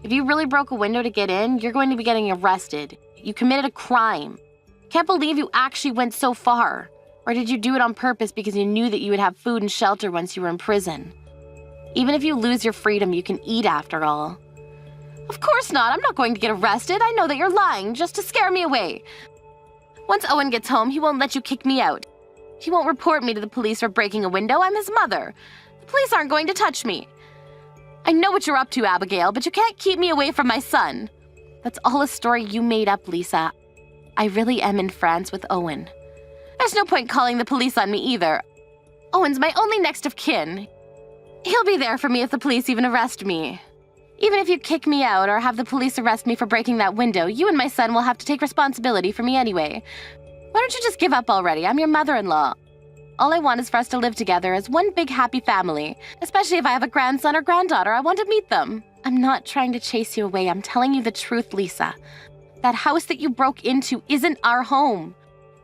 If you really broke a window to get in, you're going to be getting arrested. You committed a crime. Can't believe you actually went so far. Or did you do it on purpose because you knew that you would have food and shelter once you were in prison? Even if you lose your freedom, you can eat after all. Of course not. I'm not going to get arrested. I know that you're lying just to scare me away. Once Owen gets home, he won't let you kick me out. He won't report me to the police for breaking a window. I'm his mother. The police aren't going to touch me. I know what you're up to, Abigail, but you can't keep me away from my son. That's all a story you made up, Lisa. I really am in France with Owen. There's no point calling the police on me either. Owen's my only next of kin. He'll be there for me if the police even arrest me. Even if you kick me out or have the police arrest me for breaking that window, you and my son will have to take responsibility for me anyway. Why don't you just give up already? I'm your mother-in-law. All I want is for us to live together as one big happy family. Especially if I have a grandson or granddaughter, I want to meet them. I'm not trying to chase you away. I'm telling you the truth, Lisa. That house that you broke into isn't our home.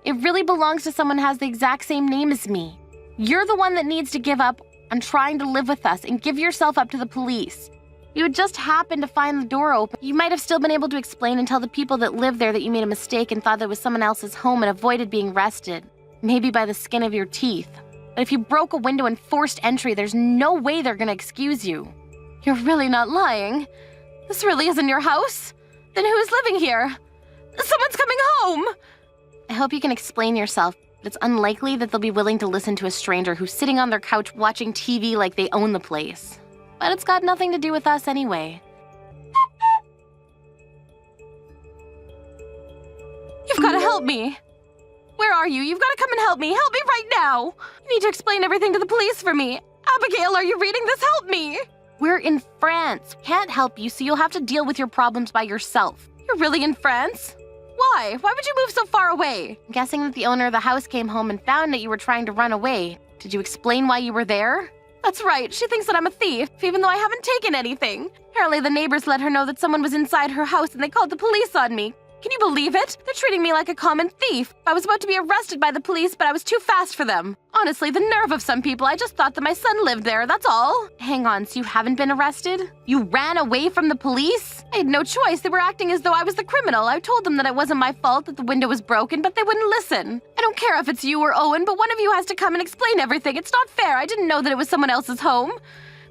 It really belongs to someone who has the exact same name as me. You're the one that needs to give up on trying to live with us and give yourself up to the police. You had just happened to find the door open. You might have still been able to explain and tell the people that live there that you made a mistake and thought that it was someone else's home and avoided being arrested. Maybe by the skin of your teeth. But if you broke a window and forced entry, there's no way they're gonna excuse you. You're really not lying. This really isn't your house? Then who's living here? Someone's coming home! I hope you can explain yourself, but it's unlikely that they'll be willing to listen to a stranger who's sitting on their couch watching TV like they own the place. But it's got nothing to do with us anyway. You've got to help me. Where are you? You've got to come and help me. Help me right now. You need to explain everything to the police for me. Abigail, are you reading this? Help me. We're in France. Can't help you, so you'll have to deal with your problems by yourself. You're really in France? Why? Why would you move so far away? I'm guessing that the owner of the house came home and found that you were trying to run away. Did you explain why you were there? That's right. She thinks that I'm a thief, even though I haven't taken anything. Apparently the neighbors let her know that someone was inside her house and they called the police on me. Can you believe it? They're treating me like a common thief. I was about to be arrested by the police, but I was too fast for them. Honestly, the nerve of some people. I just thought that my son lived there, that's all. Hang on, so you haven't been arrested? You ran away from the police? I had no choice. They were acting as though I was the criminal. I told them that it wasn't my fault that the window was broken, but they wouldn't listen. I don't care if it's you or Owen, but one of you has to come and explain everything. It's not fair. I didn't know that it was someone else's home.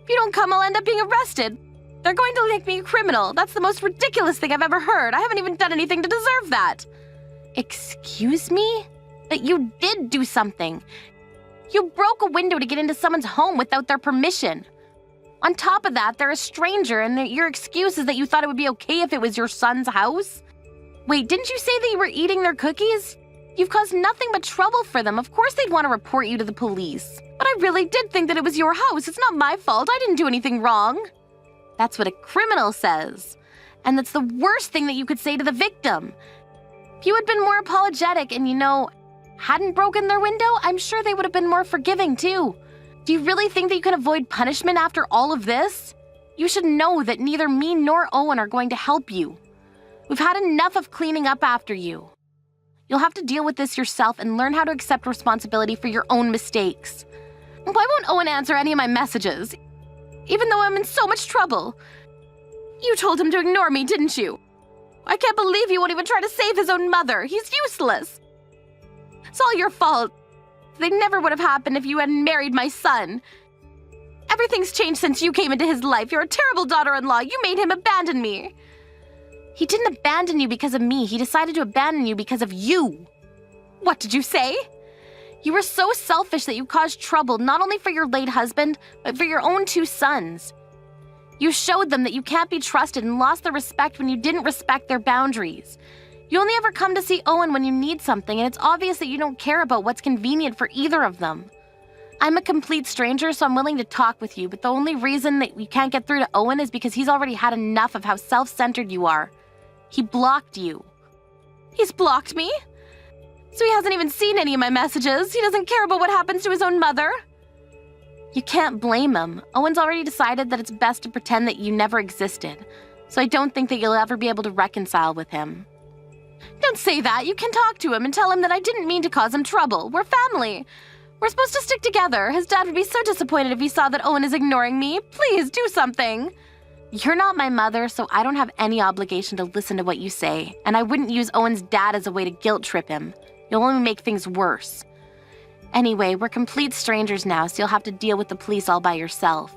If you don't come, I'll end up being arrested. They're going to make me a criminal. That's the most ridiculous thing I've ever heard. I haven't even done anything to deserve that. Excuse me? But you did do something. You broke a window to get into someone's home without their permission. On top of that, they're a stranger, and your excuse is that you thought it would be okay if it was your son's house? Wait, didn't you say that you were eating their cookies? You've caused nothing but trouble for them. Of course they'd want to report you to the police. But I really did think that it was your house. It's not my fault. I didn't do anything wrong. That's what a criminal says. And that's the worst thing that you could say to the victim. If you had been more apologetic and, hadn't broken their window, I'm sure they would have been more forgiving too. Do you really think that you can avoid punishment after all of this? You should know that neither me nor Owen are going to help you. We've had enough of cleaning up after you. You'll have to deal with this yourself and learn how to accept responsibility for your own mistakes. Why won't Owen answer any of my messages? Even though I'm in so much trouble. You told him to ignore me, didn't you? I can't believe he won't even try to save his own mother. He's useless. It's all your fault. They never would have happened if you hadn't married my son. Everything's changed since you came into his life. You're a terrible daughter-in-law. You made him abandon me. He didn't abandon you because of me. He decided to abandon you because of you. What did you say? You were so selfish that you caused trouble not only for your late husband, but for your own 2 sons. You showed them that you can't be trusted and lost their respect when you didn't respect their boundaries. You only ever come to see Owen when you need something, and it's obvious that you don't care about what's convenient for either of them. I'm a complete stranger, so I'm willing to talk with you, but the only reason that you can't get through to Owen is because he's already had enough of how self-centered you are. He blocked you. He's blocked me? So he hasn't even seen any of my messages. He doesn't care about what happens to his own mother. You can't blame him. Owen's already decided that it's best to pretend that you never existed, so I don't think that you'll ever be able to reconcile with him. Don't say that. You can talk to him and tell him that I didn't mean to cause him trouble. We're family. We're supposed to stick together. His dad would be so disappointed if he saw that Owen is ignoring me. Please, do something. You're not my mother, so I don't have any obligation to listen to what you say, and I wouldn't use Owen's dad as a way to guilt trip him. You'll only make things worse. Anyway, we're complete strangers now, so you'll have to deal with the police all by yourself.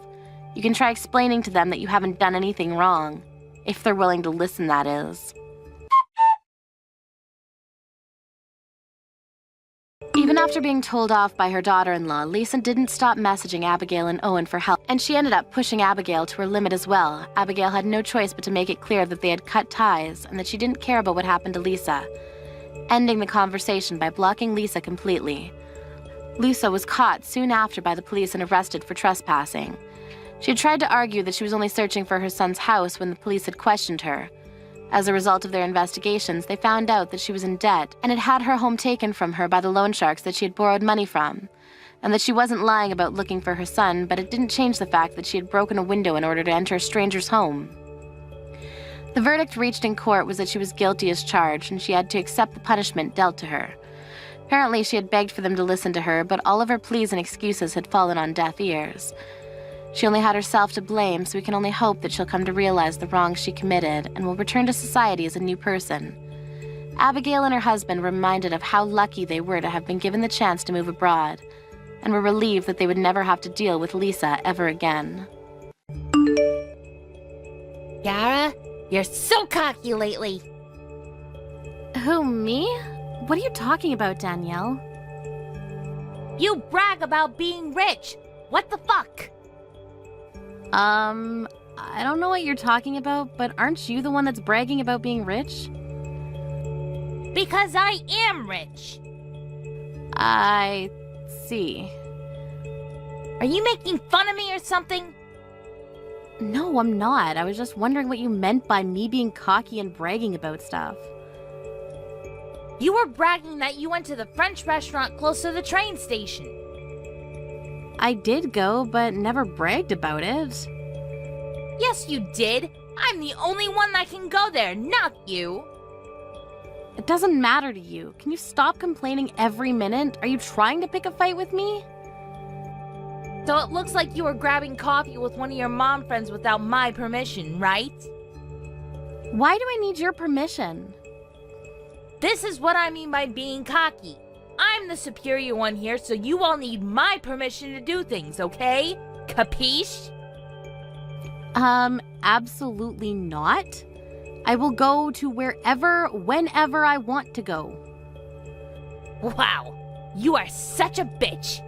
You can try explaining to them that you haven't done anything wrong. If they're willing to listen, that is. Even after being told off by her daughter-in-law, Lisa didn't stop messaging Abigail and Owen for help, and she ended up pushing Abigail to her limit as well. Abigail had no choice but to make it clear that they had cut ties and that she didn't care about what happened to Lisa, ending the conversation by blocking Lisa completely. Lisa was caught soon after by the police and arrested for trespassing. She had tried to argue that she was only searching for her son's house when the police had questioned her. As a result of their investigations, they found out that she was in debt and had had her home taken from her by the loan sharks that she had borrowed money from, and that she wasn't lying about looking for her son, but it didn't change the fact that she had broken a window in order to enter a stranger's home. The verdict reached in court was that she was guilty as charged, and she had to accept the punishment dealt to her. Apparently, she had begged for them to listen to her, but all of her pleas and excuses had fallen on deaf ears. She only had herself to blame, so we can only hope that she'll come to realize the wrongs she committed and will return to society as a new person. Abigail and her husband were reminded of how lucky they were to have been given the chance to move abroad, and were relieved that they would never have to deal with Lisa ever again. Yara, you're so cocky lately. Who, me? What are you talking about, Danielle? You brag about being rich. What the fuck? I don't know what you're talking about, but aren't you the one that's bragging about being rich? Because I am rich. I see. Are you making fun of me or something? No, I'm not. I was just wondering what you meant by me being cocky and bragging about stuff. You were bragging that you went to the French restaurant close to the train station. I did go, but never bragged about it. Yes, you did. I'm the only one that can go there, not you. It doesn't matter to you. Can you stop complaining every minute? Are you trying to pick a fight with me? So it looks like you were grabbing coffee with one of your mom friends without my permission, right? Why do I need your permission? This is what I mean by being cocky. I'm the superior one here, so you all need my permission to do things, okay? Capiche? Absolutely not. I will go to wherever, whenever I want to go. Wow, you are such a bitch.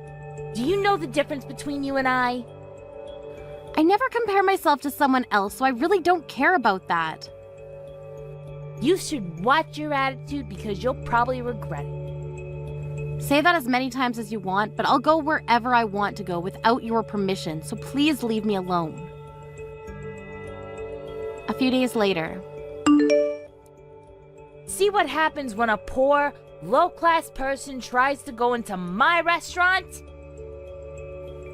Do you know the difference between you and I? I never compare myself to someone else, so I really don't care about that. You should watch your attitude because you'll probably regret it. Say that as many times as you want, but I'll go wherever I want to go without your permission, so please leave me alone. A few days later. See what happens when a poor, low-class person tries to go into my restaurant?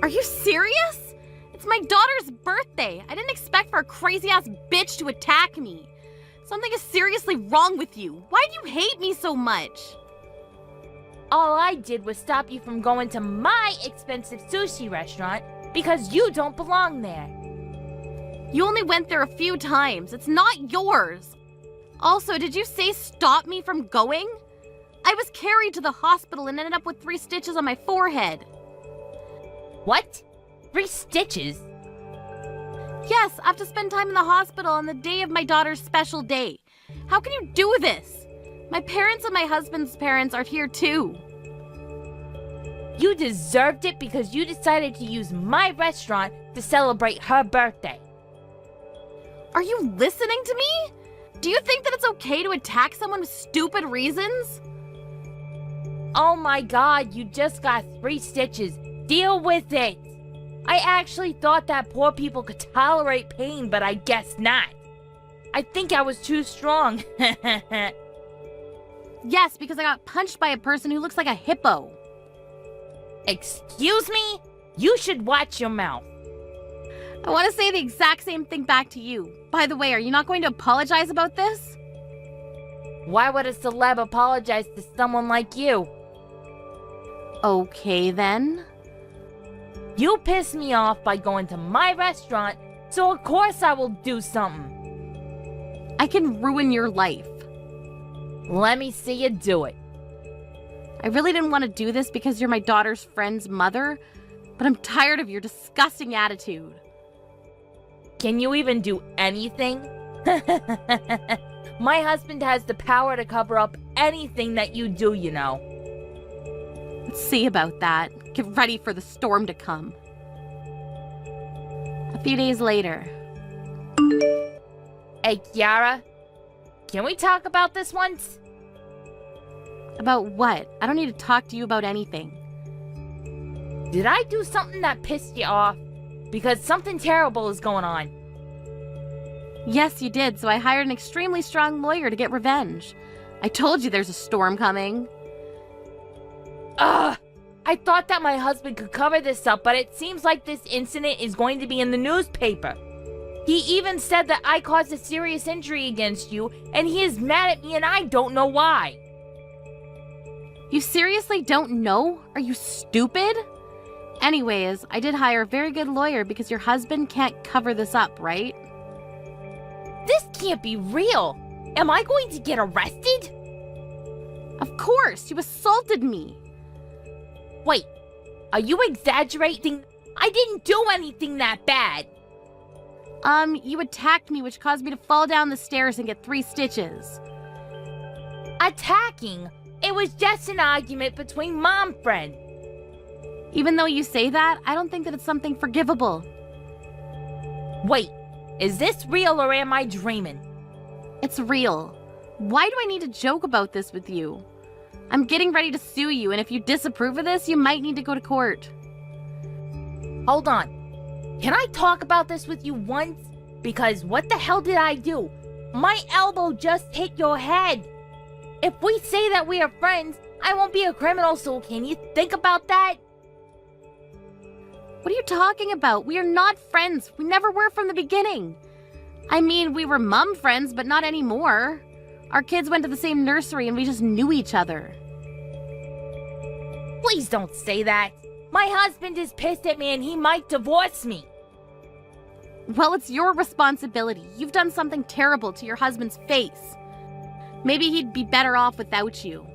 Are you serious? It's my daughter's birthday. I didn't expect for a crazy-ass bitch to attack me. Something is seriously wrong with you. Why do you hate me so much? All I did was stop you from going to my expensive sushi restaurant because you don't belong there. You only went there a few times. It's not yours. Also, did you say stop me from going? I was carried to the hospital and ended up with 3 stitches on my forehead. What? 3 stitches? Yes, I have to spend time in the hospital on the day of my daughter's special day. How can you do this? My parents and my husband's parents are here too. You deserved it because you decided to use my restaurant to celebrate her birthday. Are you listening to me? Do you think that it's okay to attack someone with stupid reasons? Oh my god, you just got 3 stitches. Deal with it. I actually thought that poor people could tolerate pain, but I guess not. I think I was too strong. Yes, because I got punched by a person who looks like a hippo. Excuse me? You should watch your mouth. I want to say the exact same thing back to you. By the way, are you not going to apologize about this? Why would a celeb apologize to someone like you? Okay, then. You pissed me off by going to my restaurant, so of course I will do something. I can ruin your life. Let me see you do it. I really didn't want to do this because you're my daughter's friend's mother, but I'm tired of your disgusting attitude. Can you even do anything? My husband has the power to cover up anything that you do, you know. Let's see about that. Get ready for the storm to come. A few days later. Hey, Kiara, can we talk about this once? About what? I don't need to talk to you about anything. Did I do something that pissed you off? Because something terrible is going on. Yes, you did, so I hired an extremely strong lawyer to get revenge. I told you there's a storm coming. Ugh! I thought that my husband could cover this up, but it seems like this incident is going to be in the newspaper. He even said that I caused a serious injury against you, and he is mad at me and I don't know why. You seriously don't know? Are you stupid? Anyways, I did hire a very good lawyer because your husband can't cover this up, right? This can't be real. Am I going to get arrested? Of course, you assaulted me. Wait, are you exaggerating? I didn't do anything that bad. You attacked me, which caused me to fall down the stairs and get 3 stitches. Attacking? It was just an argument between mom friends. Even though you say that, I don't think that it's something forgivable. Wait, is this real or am I dreaming? It's real. Why do I need to joke about this with you? I'm getting ready to sue you, and if you disapprove of this, you might need to go to court. Hold on. Can I talk about this with you once? Because what the hell did I do? My elbow just hit your head. If we say that we are friends, I won't be a criminal, so can you think about that? What are you talking about? We are not friends. We never were from the beginning. I mean, we were mum friends, but not anymore. Our kids went to the same nursery and we just knew each other. Please don't say that. My husband is pissed at me and he might divorce me. Well, it's your responsibility. You've done something terrible to your husband's face. Maybe he'd be better off without you.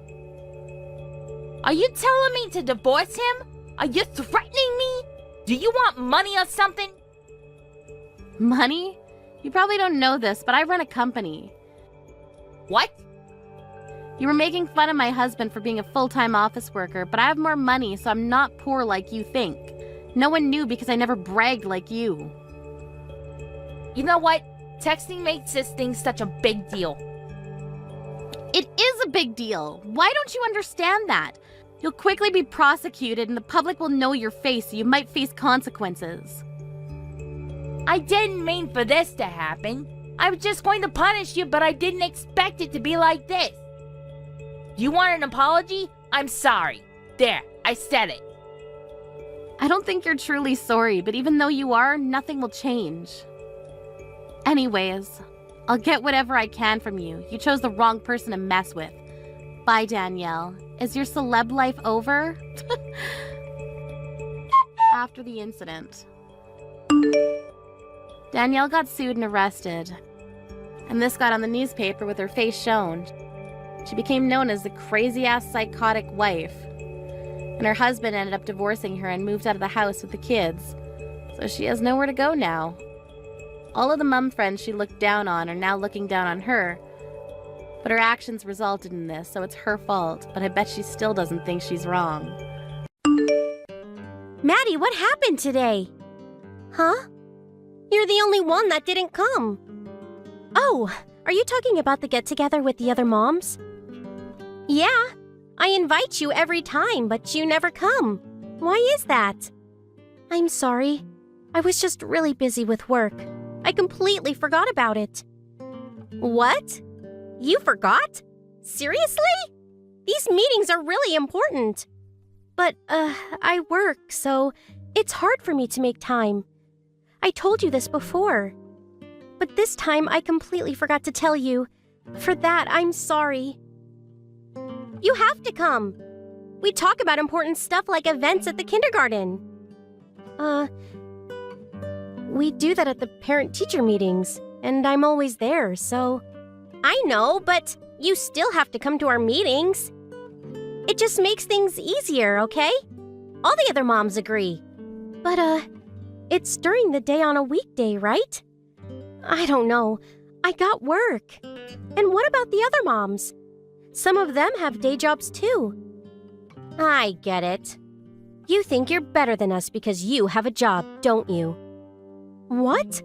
Are you telling me to divorce him? Are you threatening me? Do you want money or something? Money? You probably don't know this, but I run a company. What? You were making fun of my husband for being a full-time office worker, but I have more money, so I'm not poor like you think. No one knew because I never bragged like you. You know what? Texting makes this thing such a big deal. It is a big deal. Why don't you understand that? You'll quickly be prosecuted and the public will know your face, so you might face consequences. I didn't mean for this to happen. I was just going to punish you, but I didn't expect it to be like this. You want an apology? I'm sorry. There, I said it. I don't think you're truly sorry, but even though you are, nothing will change. Anyways, I'll get whatever I can from you. You chose the wrong person to mess with. Bye, Danielle. Is your celeb life over? After the incident, Danielle got sued and arrested, and this got on the newspaper with her face shown. She became known as the crazy-ass psychotic wife, and her husband ended up divorcing her and moved out of the house with the kids, so she has nowhere to go now. All of the mom friends she looked down on are now looking down on her, but her actions resulted in this, so it's her fault, but I bet she still doesn't think she's wrong. Maddie, what happened today? Huh? You're the only one that didn't come. Oh, are you talking about the get-together with the other moms? Yeah, I invite you every time, but you never come. Why is that? I'm sorry. I was just really busy with work. I completely forgot about it. What? You forgot? Seriously? These meetings are really important. But, I work, so it's hard for me to make time. I told you this before. But this time I completely forgot to tell you. For that, I'm sorry. You have to come. We talk about important stuff like events at the kindergarten. We do that at the parent-teacher meetings, and I'm always there, so... I know, but you still have to come to our meetings. It just makes things easier, okay? All the other moms agree. But, it's during the day on a weekday, right? I don't know. I got work. And what about the other moms? Some of them have day jobs too. I get it. You think you're better than us because you have a job, don't you? What?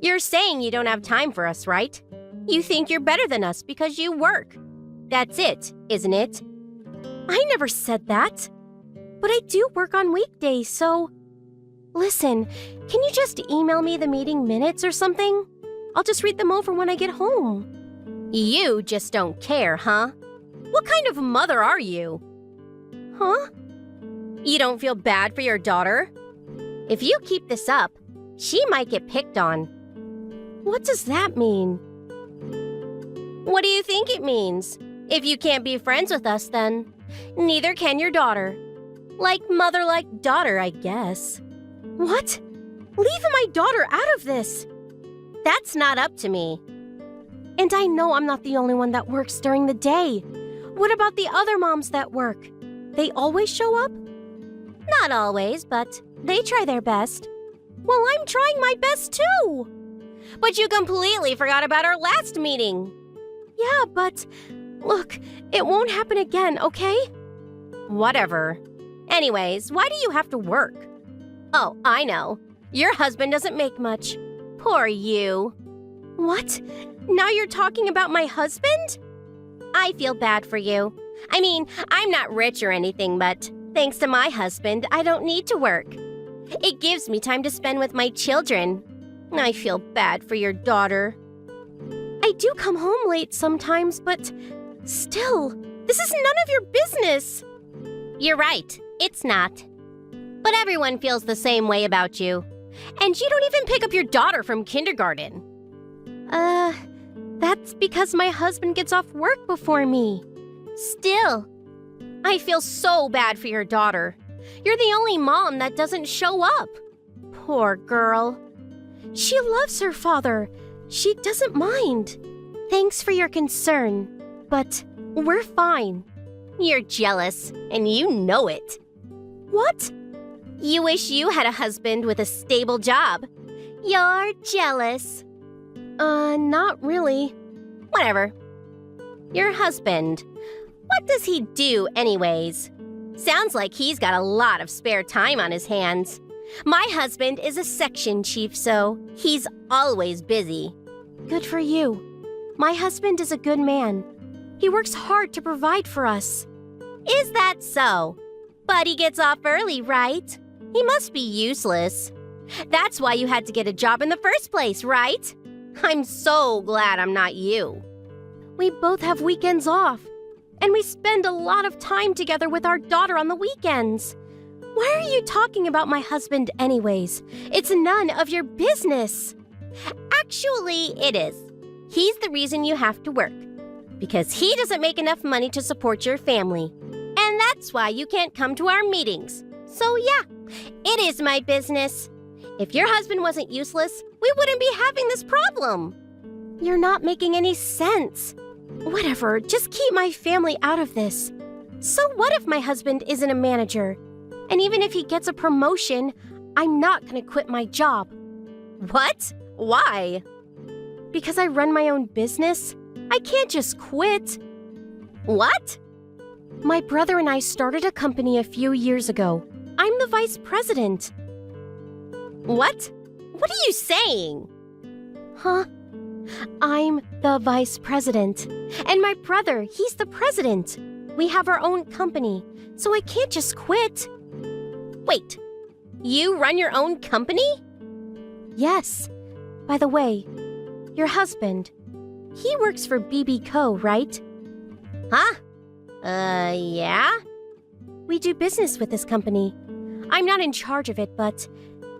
You're saying you don't have time for us, right? You think you're better than us because you work. That's it, isn't it? I never said that. But I do work on weekdays, so... Listen, can you just email me the meeting minutes or something? I'll just read them over when I get home. You just don't care, huh? What kind of mother are you? Huh? You don't feel bad for your daughter? If you keep this up, she might get picked on. What does that mean? What do you think it means? If you can't be friends with us, then neither can your daughter. Like mother, like daughter, I guess. What? Leave my daughter out of this. That's not up to me. And I know I'm not the only one that works during the day. What about the other moms that work? They always show up? Not always, but they try their best. Well, I'm trying my best too. But you completely forgot about our last meeting. Yeah, but look, it won't happen again, okay? Whatever. Anyways, why do you have to work? Oh, I know. Your husband doesn't make much. Poor you. What? Now you're talking about my husband? I feel bad for you. I mean, I'm not rich or anything, but thanks to my husband, I don't need to work. It gives me time to spend with my children. I feel bad for your daughter. I do come home late sometimes, but still, this is none of your business. You're right, it's not. But everyone feels the same way about you. And you don't even pick up your daughter from kindergarten. That's because my husband gets off work before me. Still, I feel so bad for your daughter. You're the only mom that doesn't show up. Poor girl. She loves her father. She doesn't mind. Thanks for your concern, but we're fine. You're jealous, and you know it. What? You wish you had a husband with a stable job. You're jealous. Not really. Whatever. Your husband. What does he do anyways? Sounds like he's got a lot of spare time on his hands. My husband is a section chief, so he's always busy. Good for you. My husband is a good man. He works hard to provide for us. Is that so? But he gets off early, right? He must be useless. That's why you had to get a job in the first place, right? I'm so glad I'm not you. We both have weekends off, and we spend a lot of time together with our daughter on the weekends. Why are you talking about my husband anyways? It's none of your business. Actually, it is. He's the reason you have to work. Because he doesn't make enough money to support your family. And that's why you can't come to our meetings. So yeah, it is my business. If your husband wasn't useless, we wouldn't be having this problem. You're not making any sense. Whatever, just keep my family out of this. So what if my husband isn't a manager? And even if he gets a promotion, I'm not gonna quit my job. What? Why? Because I run my own business? I can't just quit. What? My brother and I started a company a few years ago. I'm the vice president. What? What are you saying? Huh? I'm the vice president. And my brother, he's the president. We have our own company, so I can't just quit. Wait, you run your own company? Yes. By the way, your husband, he works for BB Co., right? Huh? Yeah? We do business with this company. I'm not in charge of it, but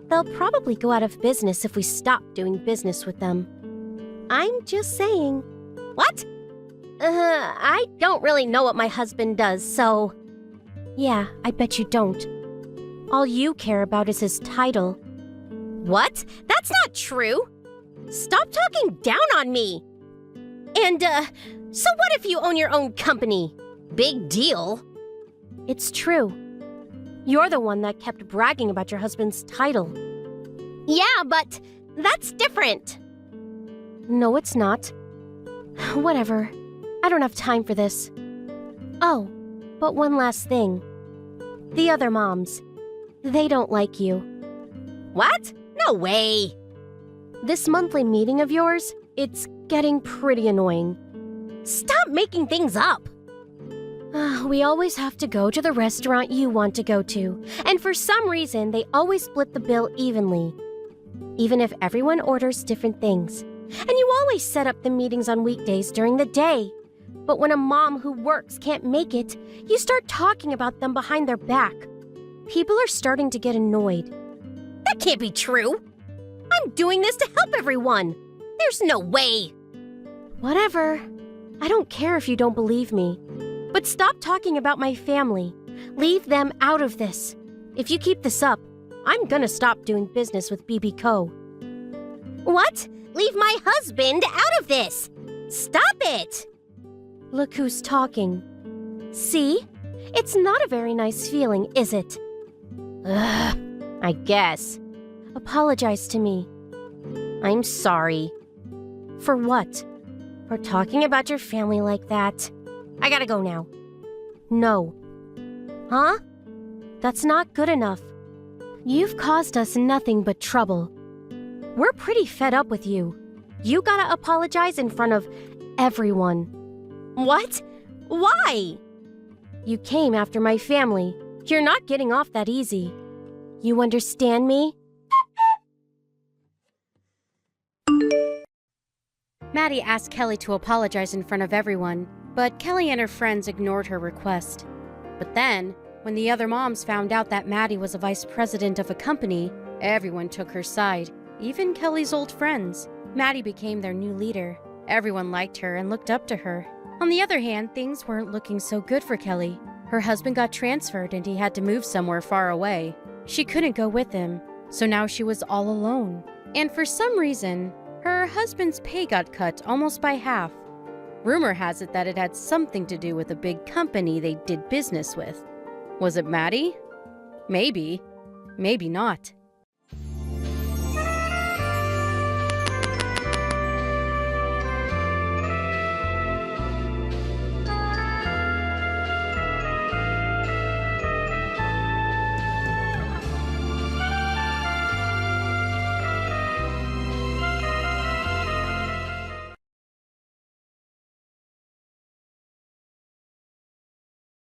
they'll probably go out of business if we stop doing business with them. I'm just saying. What? I don't really know what my husband does, so... Yeah, I bet you don't. All you care about is his title. What? That's not true! Stop talking down on me! And, so what if you own your own company? Big deal. It's true. You're the one that kept bragging about your husband's title. Yeah, but that's different. No, it's not. Whatever. I don't have time for this. Oh, but one last thing. The other moms. They don't like you. What? No way! This monthly meeting of yours, it's getting pretty annoying. Stop making things up! We always have to go to the restaurant you want to go to, and for some reason, they always split the bill evenly. Even if everyone orders different things. And you always set up the meetings on weekdays during the day. But when a mom who works can't make it, you start talking about them behind their back. People are starting to get annoyed. That can't be true! I'm doing this to help everyone! There's no way! Whatever. I don't care if you don't believe me. But stop talking about my family. Leave them out of this. If you keep this up, I'm gonna stop doing business with BB Co. What? Leave my husband out of this! Stop it! Look who's talking. See? It's not a very nice feeling, is it? Ugh, I guess. Apologize to me. I'm sorry. For what? For talking about your family like that? I gotta go now. No. Huh? That's not good enough. You've caused us nothing but trouble. We're pretty fed up with you. You gotta apologize in front of everyone. What? Why? You came after my family. You're not getting off that easy. You understand me? Maddie asked Kelly to apologize in front of everyone, but Kelly and her friends ignored her request. But then, when the other moms found out that Maddie was a vice president of a company, everyone took her side, even Kelly's old friends. Maddie became their new leader. Everyone liked her and looked up to her. On the other hand, things weren't looking so good for Kelly. Her husband got transferred and he had to move somewhere far away. She couldn't go with him, so now she was all alone. And for some reason, her husband's pay got cut almost by half. Rumor has it that it had something to do with a big company they did business with. Was it Maddie? Maybe. Maybe not.